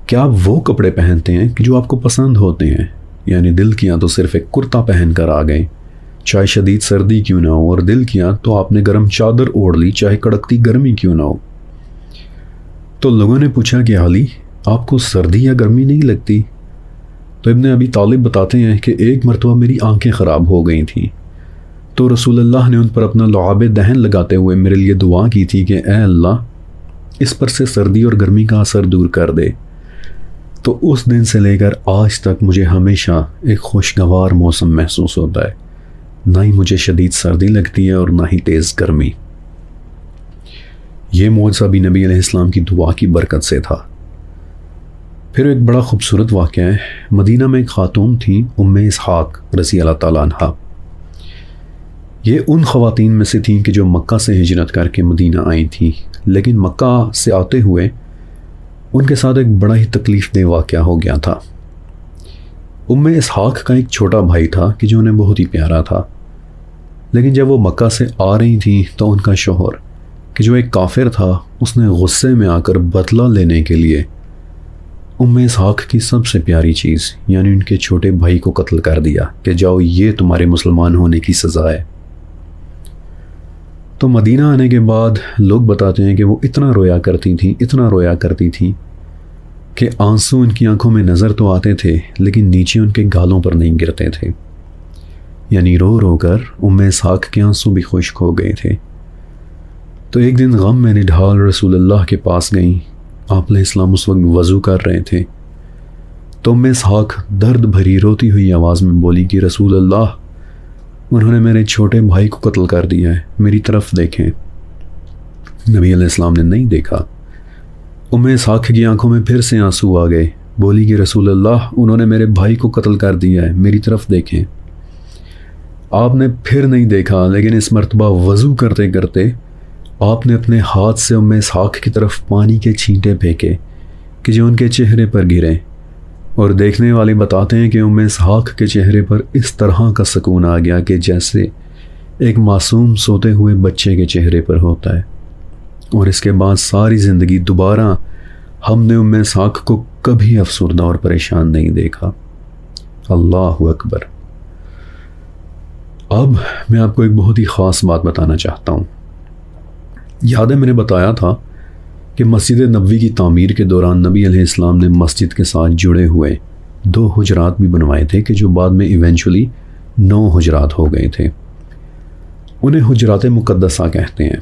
A: کہ آپ وہ کپڑے پہنتے ہیں کہ جو آپ کو پسند ہوتے ہیں، یعنی دل کیا تو صرف ایک کرتا پہن کر آ گئے، چاہے شدید سردی کیوں نہ ہو، اور دل کیا تو آپ نے گرم چادر اوڑھ لی، چاہے کڑکتی گرمی کیوں نہ ہو۔ تو لوگوں نے پوچھا کہ علی، آپ کو سردی یا گرمی نہیں لگتی؟ تو ابن ابی طالب بتاتے ہیں کہ ایک مرتبہ میری آنکھیں خراب ہو گئی تھیں، تو رسول اللہ نے ان پر اپنا لعاب دہن لگاتے ہوئے میرے لیے دعا کی تھی کہ اے اللہ، اس پر سے سردی اور گرمی کا اثر دور کر دے۔ تو اس دن سے لے کر آج تک مجھے ہمیشہ ایک خوشگوار موسم محسوس ہوتا ہے، نہ ہی مجھے شدید سردی لگتی ہے اور نہ ہی تیز گرمی۔ یہ معجزہ بھی نبی علیہ السلام کی دعا کی برکت سے تھا۔ پھر ایک بڑا خوبصورت واقعہ ہے، مدینہ میں ایک خاتون تھیں، ام اسحاق رضی اللہ تعالیٰ عنہ۔ یہ ان خواتین میں سے تھیں کہ جو مکہ سے ہجرت کر کے مدینہ آئی تھیں، لیکن مکہ سے آتے ہوئے ان کے ساتھ ایک بڑا ہی تکلیف دہ واقعہ ہو گیا تھا۔ ام اسحاق کا ایک چھوٹا بھائی تھا کہ جو انہیں بہت ہی پیارا تھا، لیکن جب وہ مکہ سے آ رہی تھیں تو ان کا شوہر کہ جو ایک کافر تھا، اس نے غصے میں آ کر بدلہ لینے کے لیے ام اسحاق کی سب سے پیاری چیز یعنی ان کے چھوٹے بھائی کو قتل کر دیا کہ جاؤ، یہ تمہارے مسلمان ہونے کی سزا ہے۔ تو مدینہ آنے کے بعد لوگ بتاتے ہیں کہ وہ اتنا رویا کرتی تھیں کہ آنسو ان کی آنکھوں میں نظر تو آتے تھے لیکن نیچے ان کے گالوں پر نہیں گرتے تھے، یعنی رو رو کر ام اسحاق کے آنسو بھی خشک ہو گئے تھے۔ تو ایک دن غم میں نڈھال رسول اللہ کے پاس گئیں، آپ علیہ السلام اس وقت وضو کر رہے تھے، تو ام اسحاق درد بھری روتی ہوئی آواز میں بولی کہ رسول اللہ، انہوں نے میرے چھوٹے بھائی کو قتل کر دیا ہے، میری طرف دیکھیں۔ نبی علیہ السلام نے نہیں دیکھا۔ اسحاق کی آنکھوں میں پھر سے آنسو آ گئے، بولی کہ رسول اللہ، انہوں نے میرے بھائی کو قتل کر دیا ہے، میری طرف دیکھیں۔ آپ نے پھر نہیں دیکھا، لیکن اس مرتبہ وضو کرتے کرتے آپ نے اپنے ہاتھ سے اسحاق کی طرف پانی کے چھینٹے پھینکے کہ جو ان کے چہرے پر گرے، اور دیکھنے والے بتاتے ہیں کہ اسحاق کے چہرے پر اس طرح کا سکون آ گیا کہ جیسے ایک معصوم سوتے ہوئے بچے کے چہرے پر ہوتا ہے۔ اور اس کے بعد ساری زندگی دوبارہ ہم نے اسحاق کو کبھی افسردہ اور پریشان نہیں دیکھا۔ اللہ اکبر۔ اب میں آپ کو ایک بہت ہی خاص بات بتانا چاہتا ہوں۔ یاد ہے میں نے بتایا تھا کہ مسجد نبوی کی تعمیر کے دوران نبی علیہ السلام نے مسجد کے ساتھ جڑے ہوئے 2 حجرات بھی بنوائے تھے کہ جو بعد میں ایونچولی 9 حجرات ہو گئے تھے۔ انہیں حجرات مقدسہ کہتے ہیں۔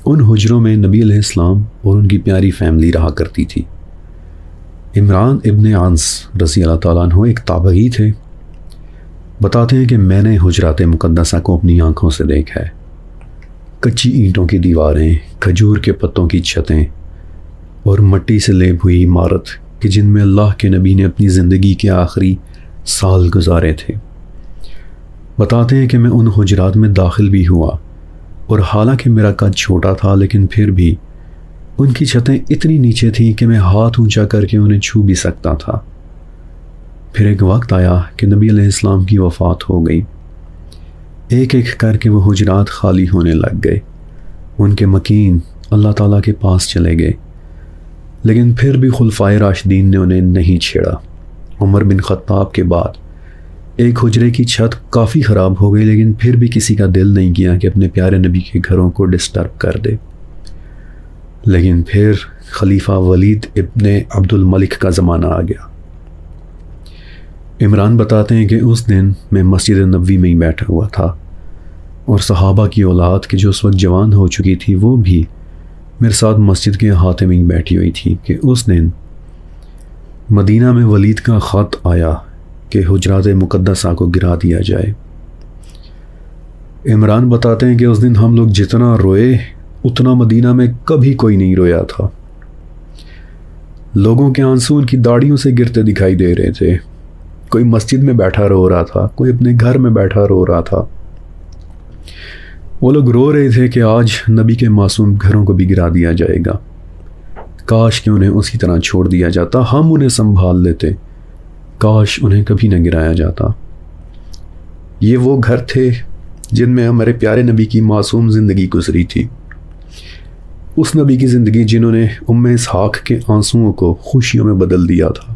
A: ان حجروں میں نبی علیہ السلام اور ان کی پیاری فیملی رہا کرتی تھی۔ عمران ابن عنس رضی اللہ تعالیٰ عنہ ایک تابعی تھے۔ بتاتے ہیں کہ میں نے حجرات مقدسہ کو اپنی آنکھوں سے دیکھا ہے۔ کچی اینٹوں کی دیواریں، کھجور کے پتوں کی چھتیں اور مٹی سے لیپ ہوئی عمارت کہ جن میں اللہ کے نبی نے اپنی زندگی کے آخری سال گزارے تھے۔ بتاتے ہیں کہ میں ان حجرات میں داخل بھی ہوا، اور حالانکہ میرا قد چھوٹا تھا لیکن پھر بھی ان کی چھتیں اتنی نیچے تھیں کہ میں ہاتھ اونچا کر کے انہیں چھو بھی سکتا تھا۔ پھر ایک وقت آیا کہ نبی علیہ السلام کی وفات ہو گئی۔ ایک ایک کر کے وہ حجرات خالی ہونے لگ گئے۔ ان کے مکین اللہ تعالیٰ کے پاس چلے گئے، لیکن پھر بھی خلفائے راشدین نے انہیں نہیں چھیڑا۔ عمر بن خطاب کے بعد ایک حجرے کی چھت کافی خراب ہو گئی، لیکن پھر بھی کسی کا دل نہیں کیا کہ اپنے پیارے نبی کے گھروں کو ڈسٹرب کر دے۔ لیکن پھر خلیفہ ولید ابن عبد الملک کا زمانہ آ گیا۔ عمران بتاتے ہیں کہ اس دن میں مسجد نبوی میں ہی بیٹھا ہوا تھا، اور صحابہ کی اولاد کہ جو اس وقت جوان ہو چکی تھی وہ بھی میرے ساتھ مسجد کے احاطے میں ہی بیٹھی ہوئی تھی کہ اس دن مدینہ میں ولید کا خط آیا کہ حجرات مقدسہ کو گرا دیا جائے۔ عمران بتاتے ہیں کہ اس دن ہم لوگ جتنا روئے اتنا مدینہ میں کبھی کوئی نہیں رویا تھا۔ لوگوں کے آنسو ان کی داڑھیوں سے گرتے دکھائی دے رہے تھے۔ کوئی مسجد میں بیٹھا رو رہا تھا، کوئی اپنے گھر میں بیٹھا رو رہا تھا۔ وہ لوگ رو رہے تھے کہ آج نبی کے معصوم گھروں کو بھی گرا دیا جائے گا، کاش کہ انہیں اسی طرح چھوڑ دیا جاتا، ہم انہیں سنبھال لیتے، کاش انہیں کبھی نہ گرایا جاتا۔ یہ وہ گھر تھے جن میں ہمارے پیارے نبی کی معصوم زندگی گزری تھی، اس نبی کی زندگی جنہوں نے اسحاق کے آنسوؤں کو خوشیوں میں بدل دیا تھا۔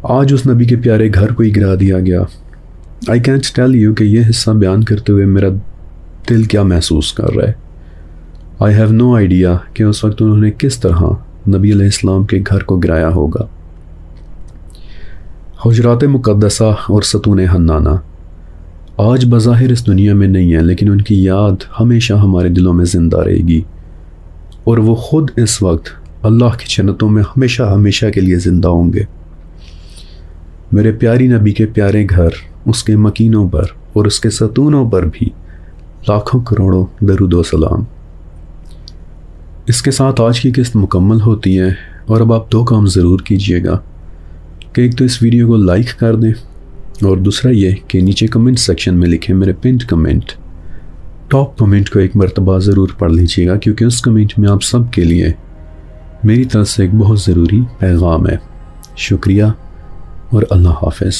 A: آج اس نبی کے پیارے گھر کو ہی گرا دیا گیا۔ آئی کینٹ ٹیل یو کہ یہ حصہ بیان کرتے ہوئے میرا دل کیا محسوس کر رہا ہے۔ آئی ہیو نو آئیڈیا کہ اس وقت انہوں نے کس طرح نبی علیہ السلام کے گھر کو گرایا ہوگا۔ حجرات مقدسہ اور ستون حنانہ آج بظاہر اس دنیا میں نہیں ہیں، لیکن ان کی یاد ہمیشہ ہمارے دلوں میں زندہ رہے گی، اور وہ خود اس وقت اللہ کی جنتوں میں ہمیشہ ہمیشہ کے لیے زندہ ہوں گے۔ میرے پیاری نبی کے پیارے گھر، اس کے مکینوں پر اور اس کے ستونوں پر بھی لاکھوں کروڑوں درود و سلام۔ اس کے ساتھ آج کی قسط مکمل ہوتی ہے، اور اب آپ 2 کام ضرور کیجئے گا کہ ایک تو اس ویڈیو کو لائک کر دیں، اور دوسرا یہ کہ نیچے کمنٹ سیکشن میں لکھیں میرے پنڈ کمنٹ۔ ٹاپ کمنٹ کو ایک مرتبہ ضرور پڑھ لیجیے گا، کیونکہ اس کمنٹ میں آپ سب کے لیے میری طرف سے ایک بہت ضروری پیغام ہے۔ شکریہ اور اللہ حافظ۔